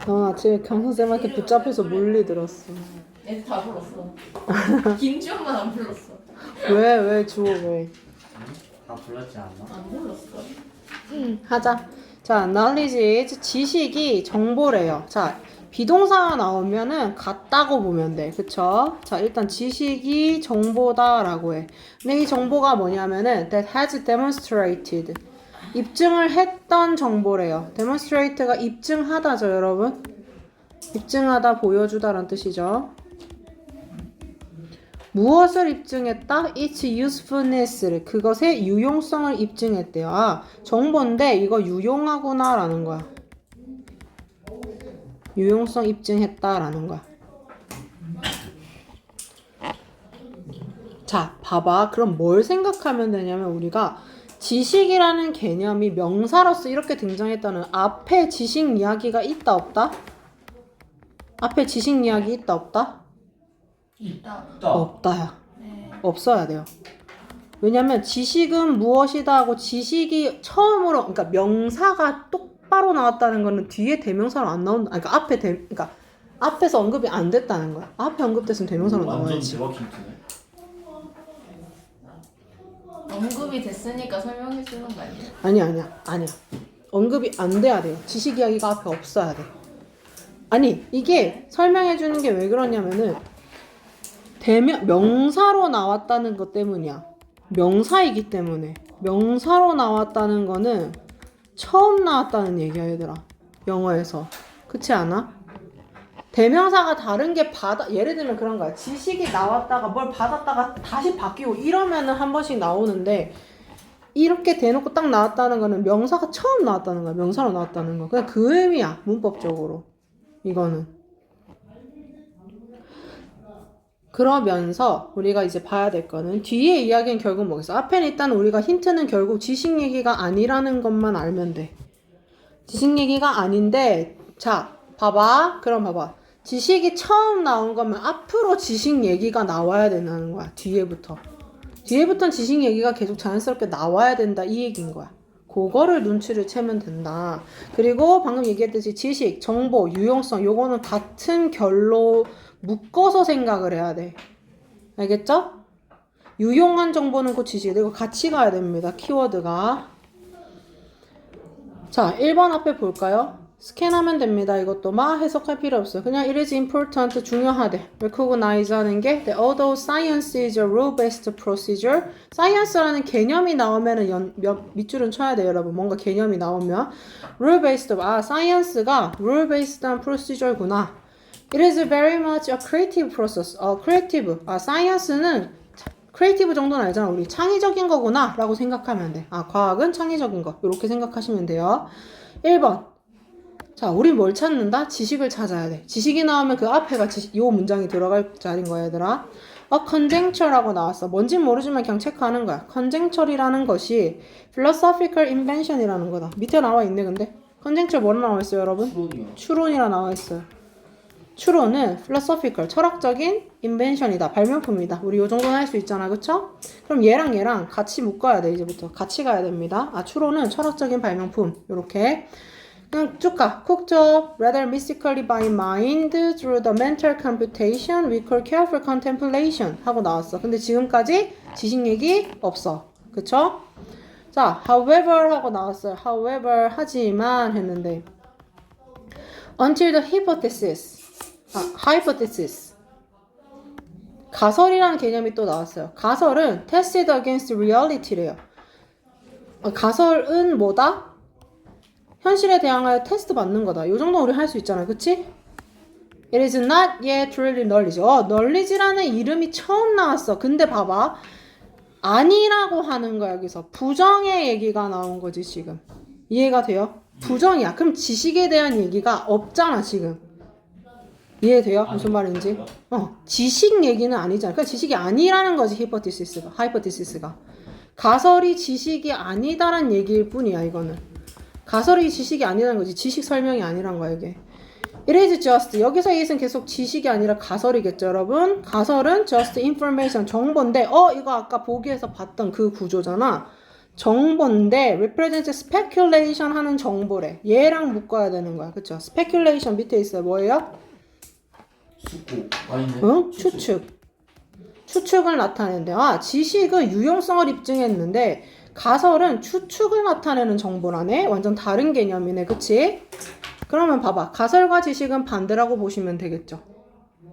아침에 경선쌤한테 붙잡혀서 물리 들었어. 애들 다 불렀어. 김지원만 안 불렀어. 왜 주호 왜? 다 불렀지 않나? 안 불렀어. 하자. 자, knowledge is 지식이 정보래요. 자, 비동사가 나오면은 같다고 보면 돼. 그쵸? 자, 일단 지식이 정보다라고 해. 근데 이 정보가 뭐냐면은 that has demonstrated. 입증을 했던 정보래요. demonstrate가 입증하다죠, 여러분? 입증하다, 보여주다라는 뜻이죠. 무엇을 입증했다? its usefulness를, 그것의 유용성을 입증했대요. 아, 정보인데 이거 유용하구나 라는 거야. 유용성 입증했다라는 거야. 자, 봐봐. 그럼 뭘 생각하면 되냐면 우리가 지식이라는 개념이 명사로서 이렇게 등장했다는 앞에 지식 이야기가 있다 없다? 앞에 지식 이야기 있다 없다? 있다. 없다야. 네. 없어야 돼요. 왜냐면 지식은 무엇이다 하고 지식이 처음으로, 그러니까 명사가 똑바로 나왔다는 거는 뒤에 대명사로 안 나온다. 그러니까 그러니까 앞에서 언급이 안 됐다는 거야. 앞에 언급됐으면 대명사로 완전 나와야지. 대박 힌트네. 언급이 됐으니까 설명해 주는 거 아니야? 아니야. 언급이 안 돼야 돼요. 지식 이야기가 앞에 없어야 돼. 아니, 이게 설명해 주는 게 왜 그러냐면은 명사로 나왔다는 것 때문이야. 명사이기 때문에. 명사로 나왔다는 거는 처음 나왔다는 얘기야, 얘들아. 영어에서. 그렇지 않아? 대명사가 다른 게 예를 들면 그런 거야. 지식이 나왔다가 뭘 받았다가 다시 바뀌고 이러면은 한 번씩 나오는데, 이렇게 대놓고 딱 나왔다는 거는 명사가 처음 나왔다는 거야. 명사로 나왔다는 거. 그냥 그 의미야, 문법적으로. 이거는. 그러면서 우리가 이제 봐야 될 거는 뒤에 이야기는 결국 뭐겠어? 앞에는 일단 우리가 힌트는 결국 지식 얘기가 아니라는 것만 알면 돼. 지식 얘기가 아닌데, 자, 봐봐. 그럼 봐봐. 지식이 처음 나온 거면 앞으로 지식 얘기가 나와야 된다는 거야. 뒤에부터는 지식 얘기가 계속 자연스럽게 나와야 된다. 이 얘기인 거야. 그거를 눈치를 채면 된다. 그리고 방금 얘기했듯이 지식, 정보, 유용성 요거는 같은 결로 묶어서 생각을 해야 돼. 알겠죠? 유용한 정보는 곧 지식. 이거 같이 가야 됩니다. 키워드가. 자, 1번 앞에 볼까요? 스캔하면 됩니다. 이것도 막 해석할 필요 없어요. 그냥 it is important, 중요하대. recognize 하는 게 although science is a rule-based procedure. science라는 개념이 나오면은 밑줄은 쳐야 돼요, 여러분. 뭔가 개념이 나오면 rule-based, science가 rule-based한 procedure구나. It is very much a creative process. creative. science는 크리에이티브 정도는 알잖아. 우리 창의적인 거구나 라고 생각하면 돼. 과학은 창의적인 거. 이렇게 생각하시면 돼요. 1번. 자, 우린 뭘 찾는다? 지식을 찾아야 돼. 지식이 나오면 그 앞에가 요 문장이 들어갈 자리인 거야, 얘들아. conjecture라고 나왔어. 뭔진 모르지만 그냥 체크하는 거야. conjecture이라는 것이 philosophical invention이라는 거다. 밑에 나와 있네, 근데. conjecture 뭐로 나와 있어요, 여러분? 추론이라 나와 있어요. 추론은 philosophical, 철학적인 invention이다. 발명품이다. 우리 요 정도는 할 수 있잖아. 그쵸? 그럼 얘랑 같이 묶어야 돼, 이제부터. 같이 가야 됩니다. 추론은 철학적인 발명품. 요렇게. 그냥 쭉 가. cooked up rather mystically by mind through the mental computation we call careful contemplation 하고 나왔어. 근데 지금까지 지식 얘기 없어. 그쵸? 자, however 하고 나왔어요. however 하지만 했는데 until the hypothesis 가설이라는 개념이 또 나왔어요. 가설은 tested against reality래요. 가설은 뭐다? 현실에 대항하여 테스트 받는 거다. 요 정도 우리 할 수 있잖아. 그치? It is not yet truly knowledge. knowledge라는 이름이 처음 나왔어. 근데 봐봐. 아니라고 하는 거야, 여기서. 부정의 얘기가 나온 거지, 지금. 이해가 돼요? 부정이야. 그럼 지식에 대한 얘기가 없잖아, 지금. 이해돼요? 무슨 말인지? 지식 얘기는 아니잖아. 그러니까 지식이 아니라는 거지, hypothesis가. 가설이 지식이 아니다란 얘기일 뿐이야, 이거는. 가설이 지식이 아니라는 거지. 지식 설명이 아니란 거야, 이게. It is just. 여기서 it은 계속 지식이 아니라 가설이겠죠, 여러분? 가설은 just information, 정보인데, 이거 아까 보기에서 봤던 그 구조잖아. 정보인데 represent speculation 하는 정보래. 얘랑 묶어야 되는 거야. 그쵸? speculation 밑에 있어요. 뭐예요? 수고. 아니네. 응? 추측. 추측을 나타내는데 지식은 유용성을 입증했는데 가설은 추측을 나타내는 정보라네. 완전 다른 개념이네. 그치? 그러면 봐봐. 가설과 지식은 반대라고 보시면 되겠죠.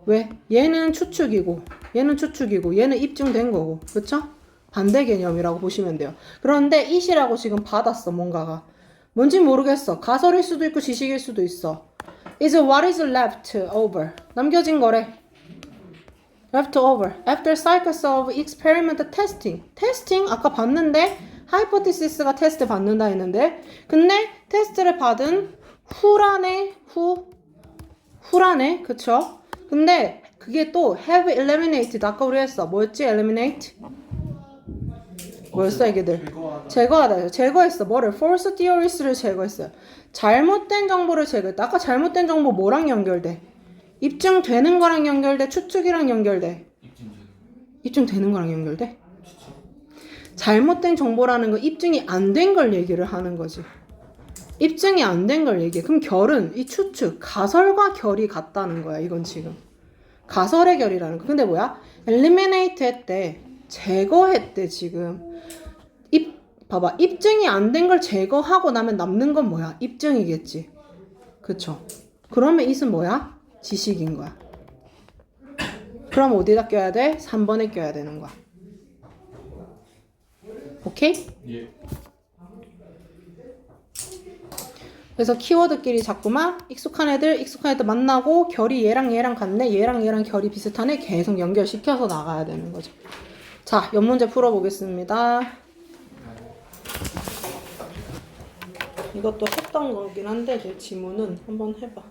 왜? 얘는 추측이고 얘는 입증된 거고. 그쵸? 반대 개념이라고 보시면 돼요. 그런데 it이라고 지금 받았어. 뭔가가. 뭔지 모르겠어. 가설일 수도 있고 지식일 수도 있어. is what is left over. 남겨진 거래. left over. after cycles of experiment testing. testing 아까 봤는데 hypothesis가 테스트 받는다 했는데 근데 테스트를 받은 후라네. 그쵸? 근데 그게 또 have eliminated. 아까 우리 했어. 뭐였지? eliminate? 뭐였어 이게들? 제거하다. 제거했어. 뭐를? false theories를 제거했어요. 잘못된 정보를 제거했다. 아까 잘못된 정보 뭐랑 연결돼? 입증되는 거랑 연결돼? 추측이랑 연결돼? 입증되는 거랑 연결돼? 잘못된 정보라는 거 입증이 안 된 걸 얘기를 하는 거지. 입증이 안 된 걸 얘기해. 그럼 결은 이 추측, 가설과 결이 같다는 거야. 이건 지금. 가설의 결이라는 거. 근데 뭐야? eliminate 했대. 제거했대 지금. 봐봐. 입증이 안 된 걸 제거하고 나면 남는 건 뭐야? 입증이겠지. 그쵸? 그러면 it은 뭐야? 지식인 거야. 그럼 어디다 껴야 돼? 3번에 껴야 되는 거야. 오케이? 예. 그래서 키워드끼리 자꾸만 익숙한 애들 만나고 결이 얘랑 같네. 얘랑 결이 비슷하네. 계속 연결시켜서 나가야 되는 거죠. 자, 옆문제 풀어보겠습니다. 이것도 했던 거긴 한데 내 지문은 한번 해봐.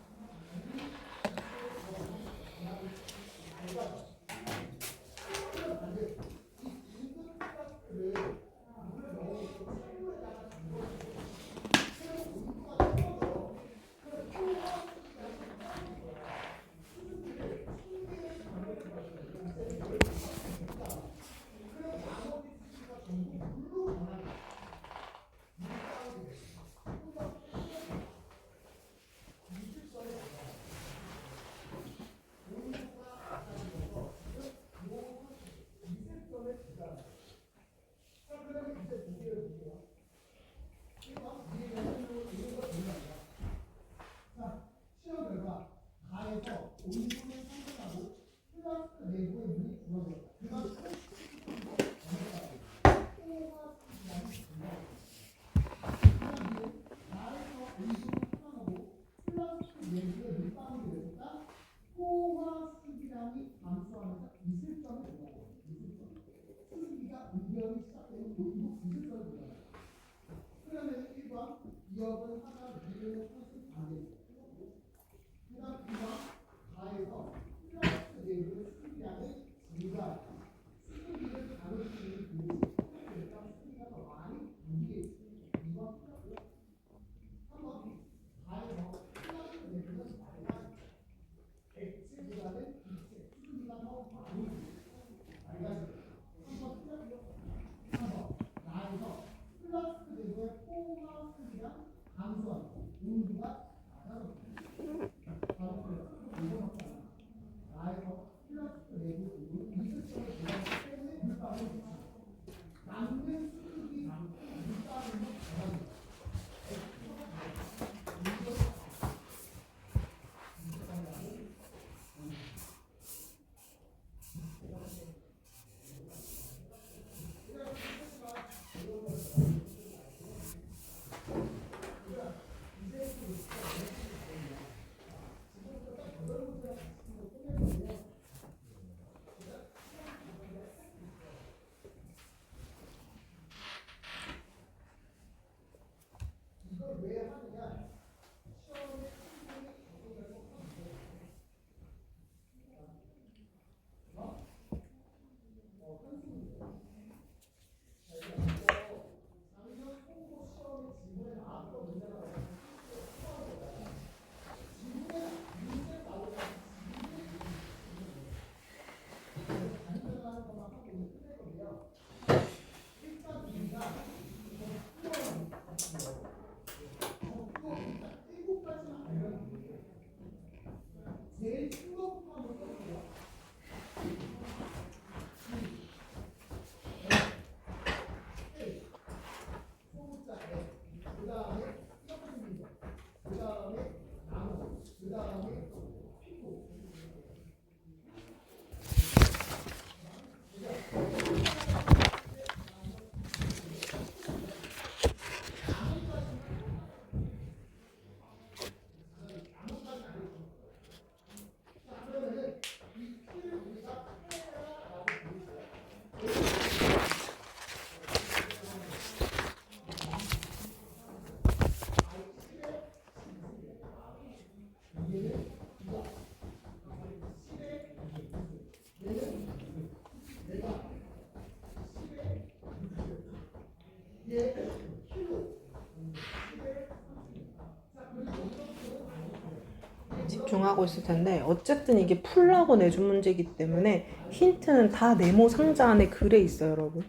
집중하고 있을 텐데 어쨌든 이게 풀라고 내준 문제이기 때문에 힌트는 다 네모 상자 안에 글에 있어요, 여러분.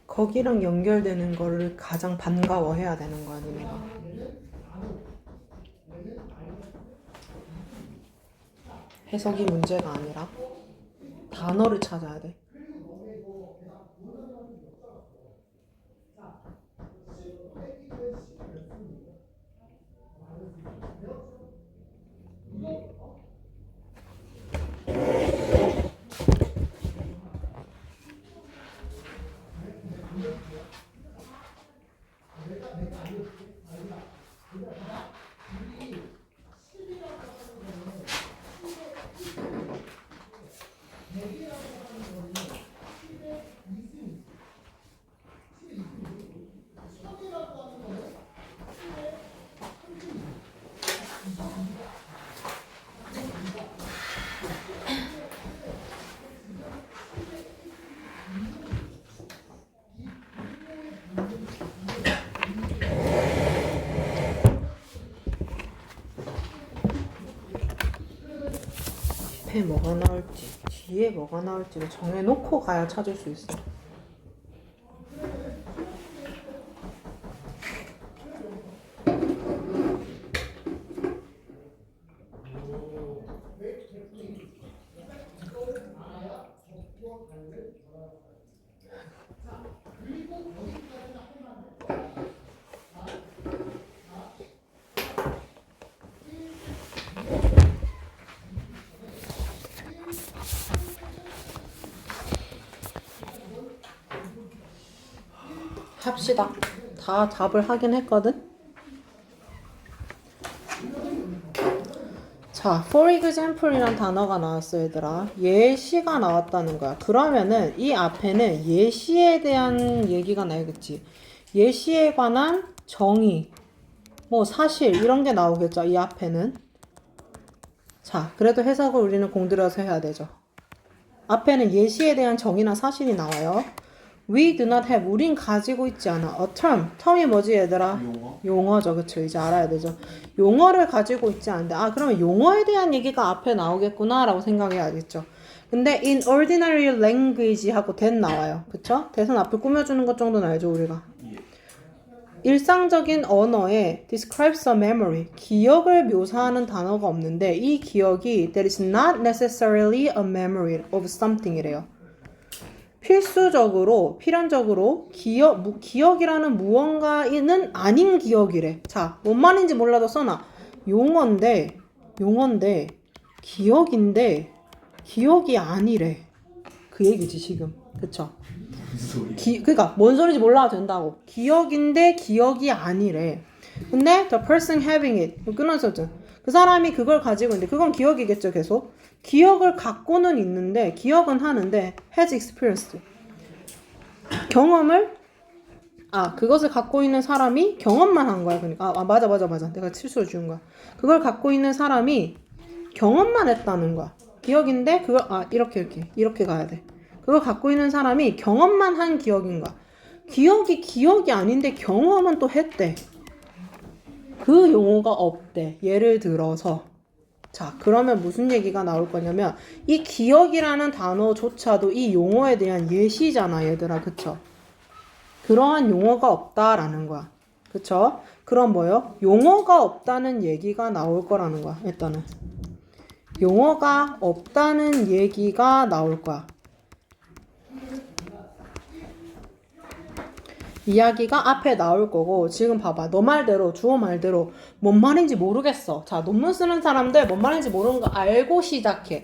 거기랑 연결되는 거를 가장 반가워해야 되는 거야, 니네가. 해석이 문제가 아니라 단어를 찾아야 돼. 앞에 뭐가 나올지 뒤에 뭐가 나올지를 정해놓고 가야 찾을 수 있어. 합시다. 다 답을 하긴 했거든. 자, for example이란 단어가 나왔어, 얘들아. 예시가 나왔다는 거야. 그러면은 이 앞에는 예시에 대한 얘기가 나오겠지. 예시에 관한 정의, 뭐 사실 이런 게 나오겠죠, 이 앞에는. 자, 그래도 해석을 우리는 공들여서 해야 되죠. 앞에는 예시에 대한 정의나 사실이 나와요. We do not have. 우린 가지고 있지 않아. A term. term이 뭐지, 얘들아? 용어? 용어죠. 그쵸. 이제 알아야 되죠. 용어를 가지고 있지 않은데, 아, 그러면 용어에 대한 얘기가 앞에 나오겠구나, 라고 생각해야겠죠. 근데 in ordinary language 하고 that 나와요. 그쵸? that은 앞을 꾸며주는 것 정도는 알죠, 우리가. 예. 일상적인 언어에 describes a memory. 기억을 묘사하는 단어가 없는데, 이 기억이 that is not necessarily a memory of something 이래요. 필연적으로 기억이라는 무언가는 아닌 기억이래. 자, 뭔 말인지 몰라도 써놔. 용어인데, 기억이 아니래. 그 얘기지, 지금. 그쵸? 무슨 소리? 그니까, 뭔 소리인지 몰라도 된다고. 기억인데, 기억이 아니래. 근데, the person having it. 끊어졌죠. 그 사람이 그걸 가지고 있는데, 그건 기억이겠죠, 계속. 기억을 갖고는 있는데, 기억은 하는데, has experienced. 그것을 갖고 있는 사람이 경험만 한 거야. 그러니까, 맞아. 내가 실수로 지은 거야. 그걸 갖고 있는 사람이 경험만 했다는 거야. 기억인데, 이렇게 가야 돼. 그걸 갖고 있는 사람이 경험만 한 기억인 거야. 기억이 아닌데, 경험은 또 했대. 그 용어가 없대. 예를 들어서. 자, 그러면 무슨 얘기가 나올 거냐면 이 기억이라는 단어조차도 이 용어에 대한 예시잖아, 얘들아. 그쵸? 그러한 용어가 없다라는 거야. 그쵸? 그럼 뭐요? 용어가 없다는 얘기가 나올 거라는 거야. 일단은 용어가 없다는 얘기가 나올 거야. 이야기가 앞에 나올 거고, 지금 봐봐. 너 말대로, 주어 말대로 뭔 말인지 모르겠어. 자, 논문 쓰는 사람들 뭔 말인지 모르는 거 알고 시작해.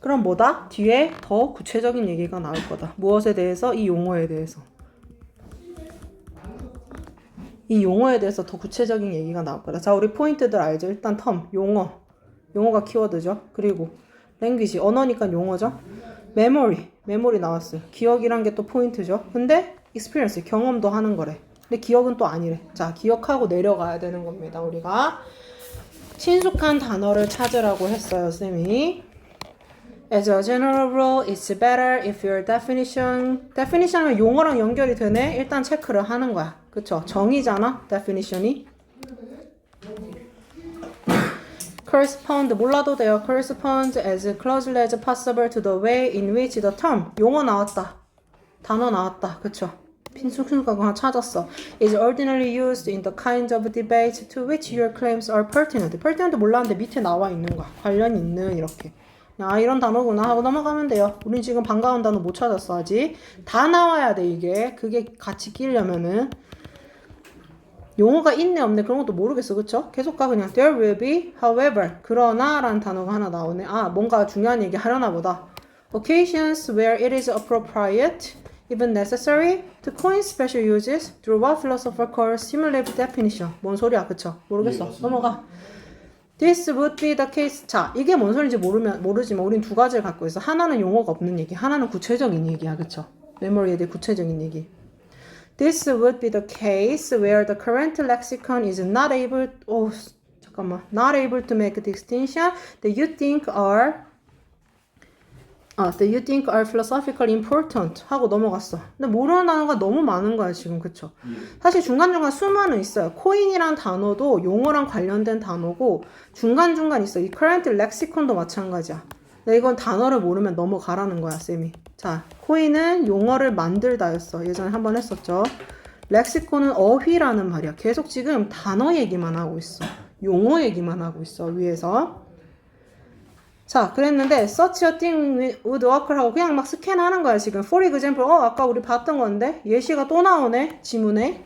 그럼 뭐다? 뒤에 더 구체적인 얘기가 나올 거다. 무엇에 대해서? 이 용어에 대해서. 이 용어에 대해서 더 구체적인 얘기가 나올 거다. 자, 우리 포인트들 알죠? 일단 term, 용어가 키워드죠. 그리고 language, 언어니까 용어죠. memory 나왔어요. 기억이란 게 또 포인트죠. 근데 experience, 경험도 하는 거래. 근데 기억은 또 아니래. 자, 기억하고 내려가야 되는 겁니다. 우리가 친숙한 단어를 찾으라고 했어요, 쌤이. As a general rule, it's better if your definition은 용어랑 연결이 되네? 일단 체크를 하는 거야. 그쵸? 정의잖아, definition이. correspond 몰라도 돼요. correspond as closely as possible to the way in which the term 용어 나왔다. 단어 나왔다. 그쵸? 핀수가 하나 찾았어. is ordinarily used in the kinds of debates to which your claims are pertinent. pertinent 몰랐는데 밑에 나와 있는 거야. 관련 있는 이렇게. 아 이런 단어구나 하고 넘어가면 돼요. 우린 지금 반가운 단어 못 찾았어 아직. 다 나와야 돼 이게. 그게 같이 끼려면은. 용어가 있네 없네 그런 것도 모르겠어. 그쵸? 계속 가 그냥. There will be, however, 그러나 라는 단어가 하나 나오네. 아 뭔가 중요한 얘기 하려나 보다. Occasions where it is appropriate, even necessary, to coin special uses through what philosopher calls simulative definition. 뭔 소리야 그쵸? 모르겠어. 넘어가. This would be the case. 자, 이게 뭔 소리인지 모르지만 우린 두 가지를 갖고 있어. 하나는 용어가 없는 얘기, 하나는 구체적인 얘기야. 그쵸? 메모리에 대해 구체적인 얘기. This would be the case where the current lexicon is not able to make a distinction that you think are philosophically important 하고 넘어갔어. 근데 모르는 단어가 너무 많은 거야 지금. 그쵸? 사실 중간중간 수많은 있어요. 코인이란 단어도 용어랑 관련된 단어고 중간중간 있어. 이 current lexicon도 마찬가지야. 근데 이건 단어를 모르면 넘어가라는 거야 쌤이. 자, 코인은 용어를 만들다였어. 예전에 한번 했었죠. 렉시콘은 어휘라는 말이야. 계속 지금 단어 얘기만 하고 있어. 용어 얘기만 하고 있어 위에서. 자, 그랬는데 search a thing would occur 하고 그냥 막 스캔하는 거야 지금. For example, 아까 우리 봤던 건데 예시가 또 나오네 지문에.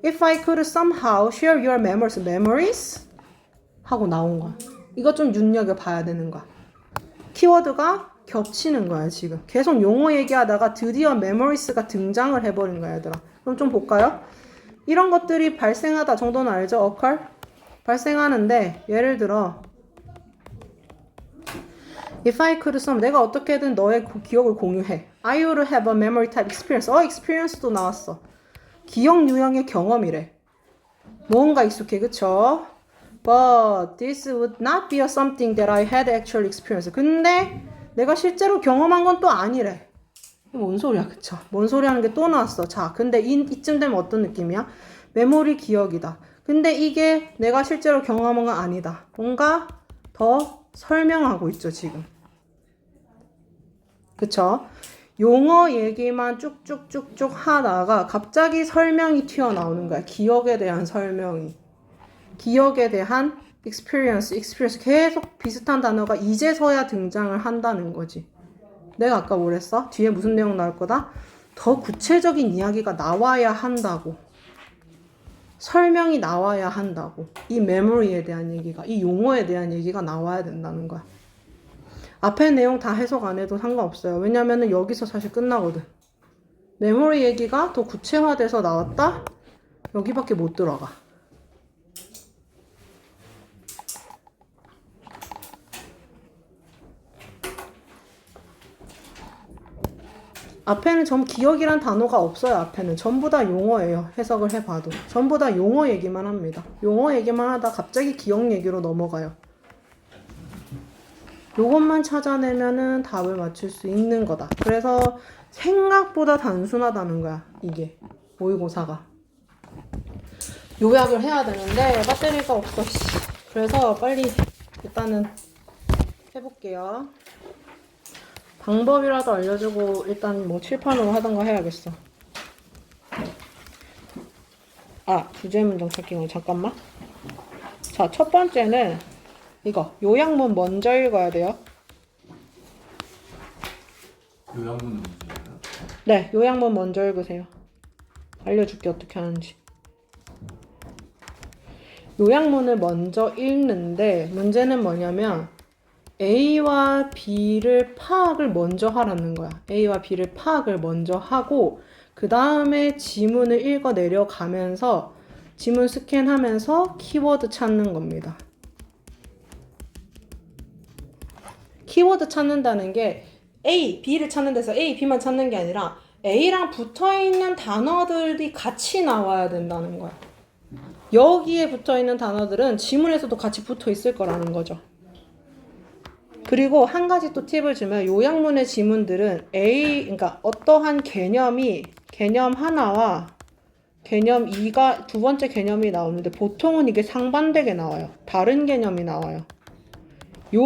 If I could somehow share your memories 하고 나온 거야. 이거 좀 눈여겨봐야 되는 거야. 키워드가 겹치는 거야 지금. 계속 용어 얘기하다가 드디어 memories가 등장을 해버린 거야 얘들아. 그럼 좀 볼까요? 이런 것들이 발생하다 정도는 알죠? occur? 발생하는데 예를 들어 If I could some 내가 어떻게든 너의 기억을 공유해. I would have a memory type experience. experience도 나왔어. 기억 유형의 경험이래. 뭔가 익숙해 그쵸? But this would not be something that I had actually experienced. 근데 내가 실제로 경험한 건 또 아니래. 뭔 소리야 그쵸? 뭔 소리 하는 게 또 나왔어. 자, 근데 이쯤 되면 어떤 느낌이야? 메모리 기억이다. 근데 이게 내가 실제로 경험한 건 아니다. 뭔가 더 설명하고 있죠 지금. 그쵸? 용어 얘기만 쭉쭉쭉쭉 하다가 갑자기 설명이 튀어나오는 거야. 기억에 대한 설명이. 기억에 대한 experience 계속 비슷한 단어가 이제서야 등장을 한다는 거지. 내가 아까 뭐랬어? 뒤에 무슨 내용 나올 거다? 더 구체적인 이야기가 나와야 한다고. 설명이 나와야 한다고. 이 메모리에 대한 얘기가, 이 용어에 대한 얘기가 나와야 된다는 거야. 앞에 내용 다 해석 안 해도 상관없어요. 왜냐면은 여기서 사실 끝나거든. 메모리 얘기가 더 구체화돼서 나왔다? 여기밖에 못 들어가. 앞에는 전부 기억이란 단어가 없어요. 앞에는 전부 다 용어예요. 해석을 해봐도 전부 다 용어 얘기만 합니다. 용어 얘기만 하다 갑자기 기억 얘기로 넘어가요. 요것만 찾아내면은 답을 맞출 수 있는 거다. 그래서 생각보다 단순하다는 거야 이게 모의고사가. 요약을 해야 되는데 배터리가 없어. 그래서 빨리 일단은 해볼게요. 방법이라도 알려주고 일단 뭐 칠판으로 하던가 해야겠어. 주제 문장 찾기. 잠깐만. 자, 첫 번째는 이거 요약문 먼저 읽어야 돼요. 요약문은 문제예요? 네, 요약문 먼저 읽으세요. 알려줄게 어떻게 하는지. 요약문을 먼저 읽는데 문제는 뭐냐면 A와 B를 파악을 먼저 하라는 거야. A와 B를 파악을 먼저 하고 그 다음에 지문을 읽어 내려가면서 지문 스캔하면서 키워드 찾는 겁니다. 키워드 찾는다는 게 A, B를 찾는 데서 A, B만 찾는 게 아니라 A랑 붙어있는 단어들이 같이 나와야 된다는 거야. 여기에 붙어있는 단어들은 지문에서도 같이 붙어있을 거라는 거죠. 그리고 한 가지 또 팁을 주면 요약문의 지문들은 그러니까 어떠한 개념 하나와 개념 2가 두 번째 개념이 나오는데 보통은 이게 상반되게 나와요. 다른 개념이 나와요.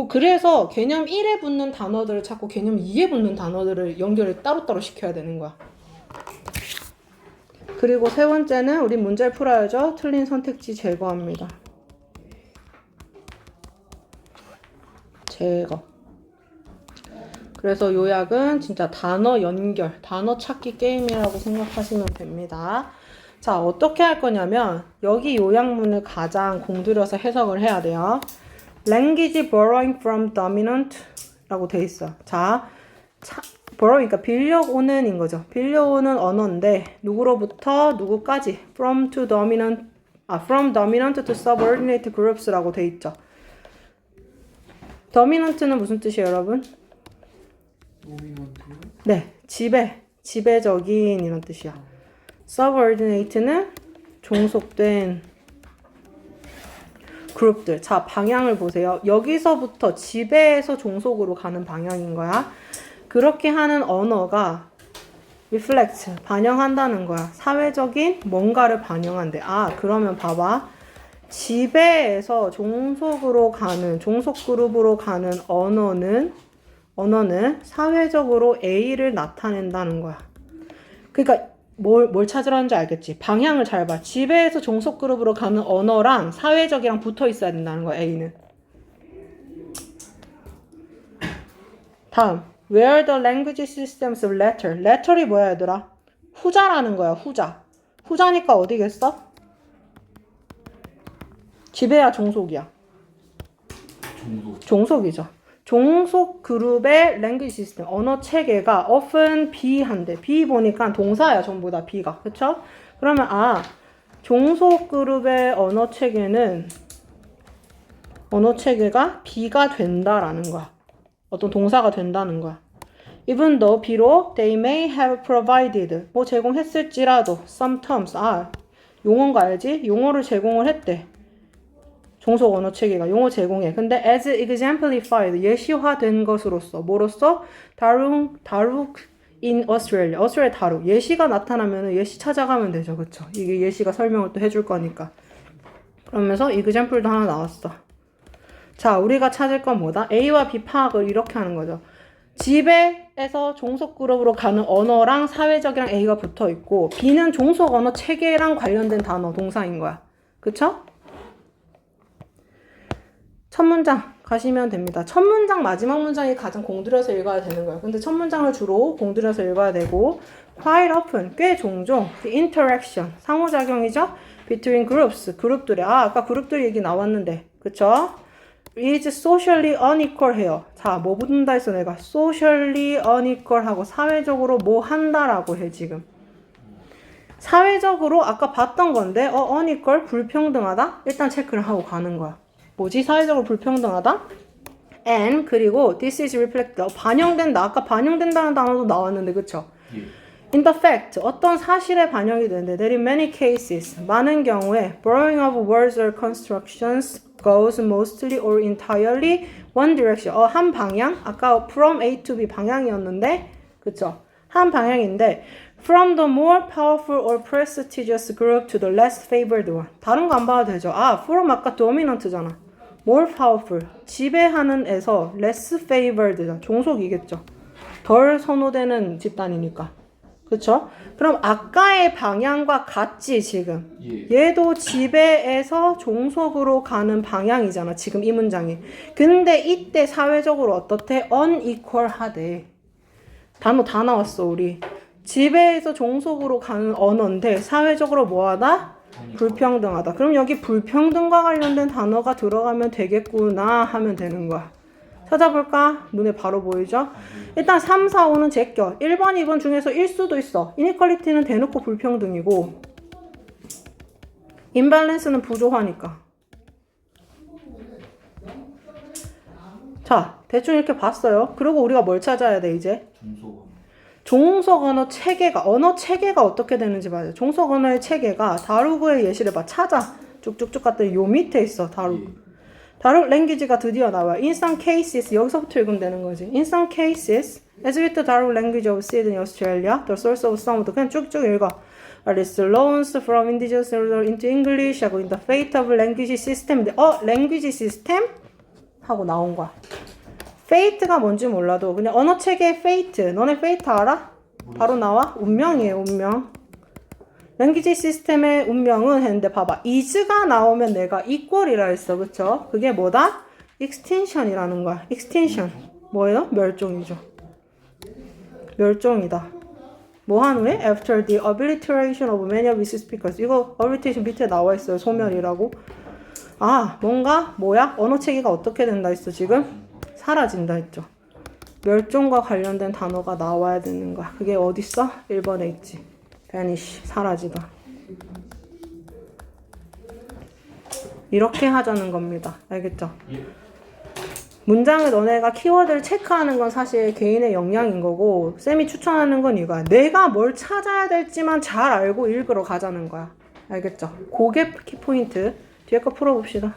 그래서 개념 1에 붙는 단어들을 찾고 개념 2에 붙는 단어들을 연결을 따로따로 시켜야 되는 거야. 그리고 세 번째는 우리 문제를 풀어야죠. 틀린 선택지 제거합니다. 제거. 그래서 요약은 진짜 단어 연결, 단어 찾기 게임이라고 생각하시면 됩니다. 자, 어떻게 할 거냐면 여기 요약문을 가장 공들여서 해석을 해야 돼요. Language borrowing from dominant 라고 돼 있어. 자, borrow, 그러니까 빌려오는인 거죠. 빌려오는 언어인데 누구로부터 누구까지 from dominant to subordinate groups라고 돼 있죠. dominant는 무슨 뜻이에요, 여러분? 네, 지배적인 이런 뜻이야. subordinate는 종속된 그룹들. 자, 방향을 보세요. 여기서부터 지배에서 종속으로 가는 방향인 거야. 그렇게 하는 언어가 reflect, 반영한다는 거야. 사회적인 뭔가를 반영한대. 아, 그러면 봐봐. 지배에서 종속으로 가는, 종속 그룹으로 가는 언어는 사회적으로 A를 나타낸다는 거야. 그러니까 뭘 찾으라는 줄 알겠지? 방향을 잘 봐. 지배에서 종속 그룹으로 가는 언어랑 사회적이랑 붙어 있어야 된다는 거야, A는. 다음. Where the language systems of letter. letter이 뭐야, 얘들아? 후자라는 거야, 후자. 후자니까 어디겠어? 지배야, 종속이야? 종속이죠. 종속 그룹의 language system, 언어 체계가 often B한대. B 보니까 동사야, 전부 다 B가. 그쵸? 그러면, 종속 그룹의 언어 체계가 B가 된다라는 거야. 어떤 동사가 된다는 거야. Even though 비록 they may have provided 뭐 제공했을지라도 some terms 용어인 거 알지? 용어를 제공을 했대. 종속 언어 체계가 용어 제공해. 근데 as exemplified 예시화된 것으로서 뭐로써? 다룩 in Australia. 오스트레일리아 다룩. 예시가 나타나면 예시 찾아가면 되죠. 그쵸? 이게 예시가 설명을 또 해줄 거니까. 그러면서 example도 하나 나왔어. 자, 우리가 찾을 건 뭐다? A와 B 파악을 이렇게 하는 거죠. 지배에서 종속 그룹으로 가는 언어랑 사회적이랑 A가 붙어 있고 B는 종속 언어 체계랑 관련된 단어, 동사인 거야. 그쵸? 첫 문장 가시면 됩니다. 첫 문장, 마지막 문장이 가장 공들여서 읽어야 되는 거예요. 근데 첫 문장을 주로 공들여서 읽어야 되고 quite often, 꽤 종종 the interaction, 상호작용이죠? between groups, 그룹들이 아까 그룹들 얘기 나왔는데 그쵸? is socially unequal 해요. 자, 뭐 붙는다 했어 내가? socially unequal 하고 사회적으로 뭐 한다라고 해 지금. 사회적으로 아까 봤던 건데 unequal, 불평등하다? 일단 체크를 하고 가는 거야. 뭐지? 사회적으로 불평등하다? and 그리고 this is reflected, 반영된다. 아까 반영된다는 단어도 나왔는데 그쵸? in the fact, 어떤 사실에 반영이 되는데 that in many cases, 많은 경우에 borrowing of words or constructions goes mostly or entirely one direction. 한 방향? 아까 from A to B 방향이었는데 그쵸? 한 방향인데 from the more powerful or prestigious group to the less favored one. 다른 거 안 봐도 되죠? from 아까 dominant잖아. more powerful, 지배하는 에서 less favored잖아. 종속이겠죠. 덜 선호되는 집단이니까. 그쵸? 그럼 아까의 방향과 같지 지금. 얘도 지배에서 종속으로 가는 방향이잖아. 지금 이 문장이. 근데 이때 사회적으로 어떻대? unequal 하대. 단어 다 나왔어 우리. 지배에서 종속으로 가는 언어인데 사회적으로 뭐하다? 불평등하다. 그럼 여기 불평등과 관련된 단어가 들어가면 되겠구나 하면 되는 거야. 찾아볼까? 눈에 바로 보이죠? 일단 3, 4, 5는 제껴. 1번, 2번 중에서 1 수도 있어. 이니퀄리티는 대놓고 불평등이고 임밸런스는 부조화니까. 자, 대충 이렇게 봤어요. 그리고 우리가 뭘 찾아야 돼 이제? 종속 언어 체계가, 언어 체계가 어떻게 되는지 봐야 돼. 종속 언어의 체계가 다루그의 예시를 봐. 찾아. 쭉쭉쭉 갔더니 요 밑에 있어. 다루그 랭귀지가 드디어 나와요. In some cases, 여기서부터 읽으면 되는 거지. In some cases, as with the Daru language of Sydney, Australia, the source of some, 그냥 쭉쭉 읽어. Are these loans from indigenous into English 하고 in the fate of language system. language system? 하고 나온 거야. fate가 뭔지 몰라도 그냥 언어체계의 fate. 너네 fate 알아? 바로 나와? 운명이에요, 운명. 랭귀지 시스템의 운명은 했는데 봐봐. is가 나오면 내가 equal이라 했어. 그쵸? 그게 뭐다? extinction이라는 거야. extinction. 뭐예요? 멸종이죠. 멸종이다. 뭐 한 후에? After the obliteration of many of its speakers. 이거 obliteration 밑에 나와 있어요. 소멸이라고. 아, 뭔가 뭐야? 언어 체계가 어떻게 된다 했어, 지금? 사라진다 했죠. 멸종과 관련된 단어가 나와야 되는 거야. 그게 어딨어? 1번에 있지. vanish, 사라지다. 이렇게 하자는 겁니다. 알겠죠? 예. 문장을 너네가 키워드를 체크하는 건 사실 개인의 역량인 거고 쌤이 추천하는 건 이거야. 내가 뭘 찾아야 될지만 잘 알고 읽으러 가자는 거야. 알겠죠? 그게 키포인트. 뒤에 거 풀어봅시다.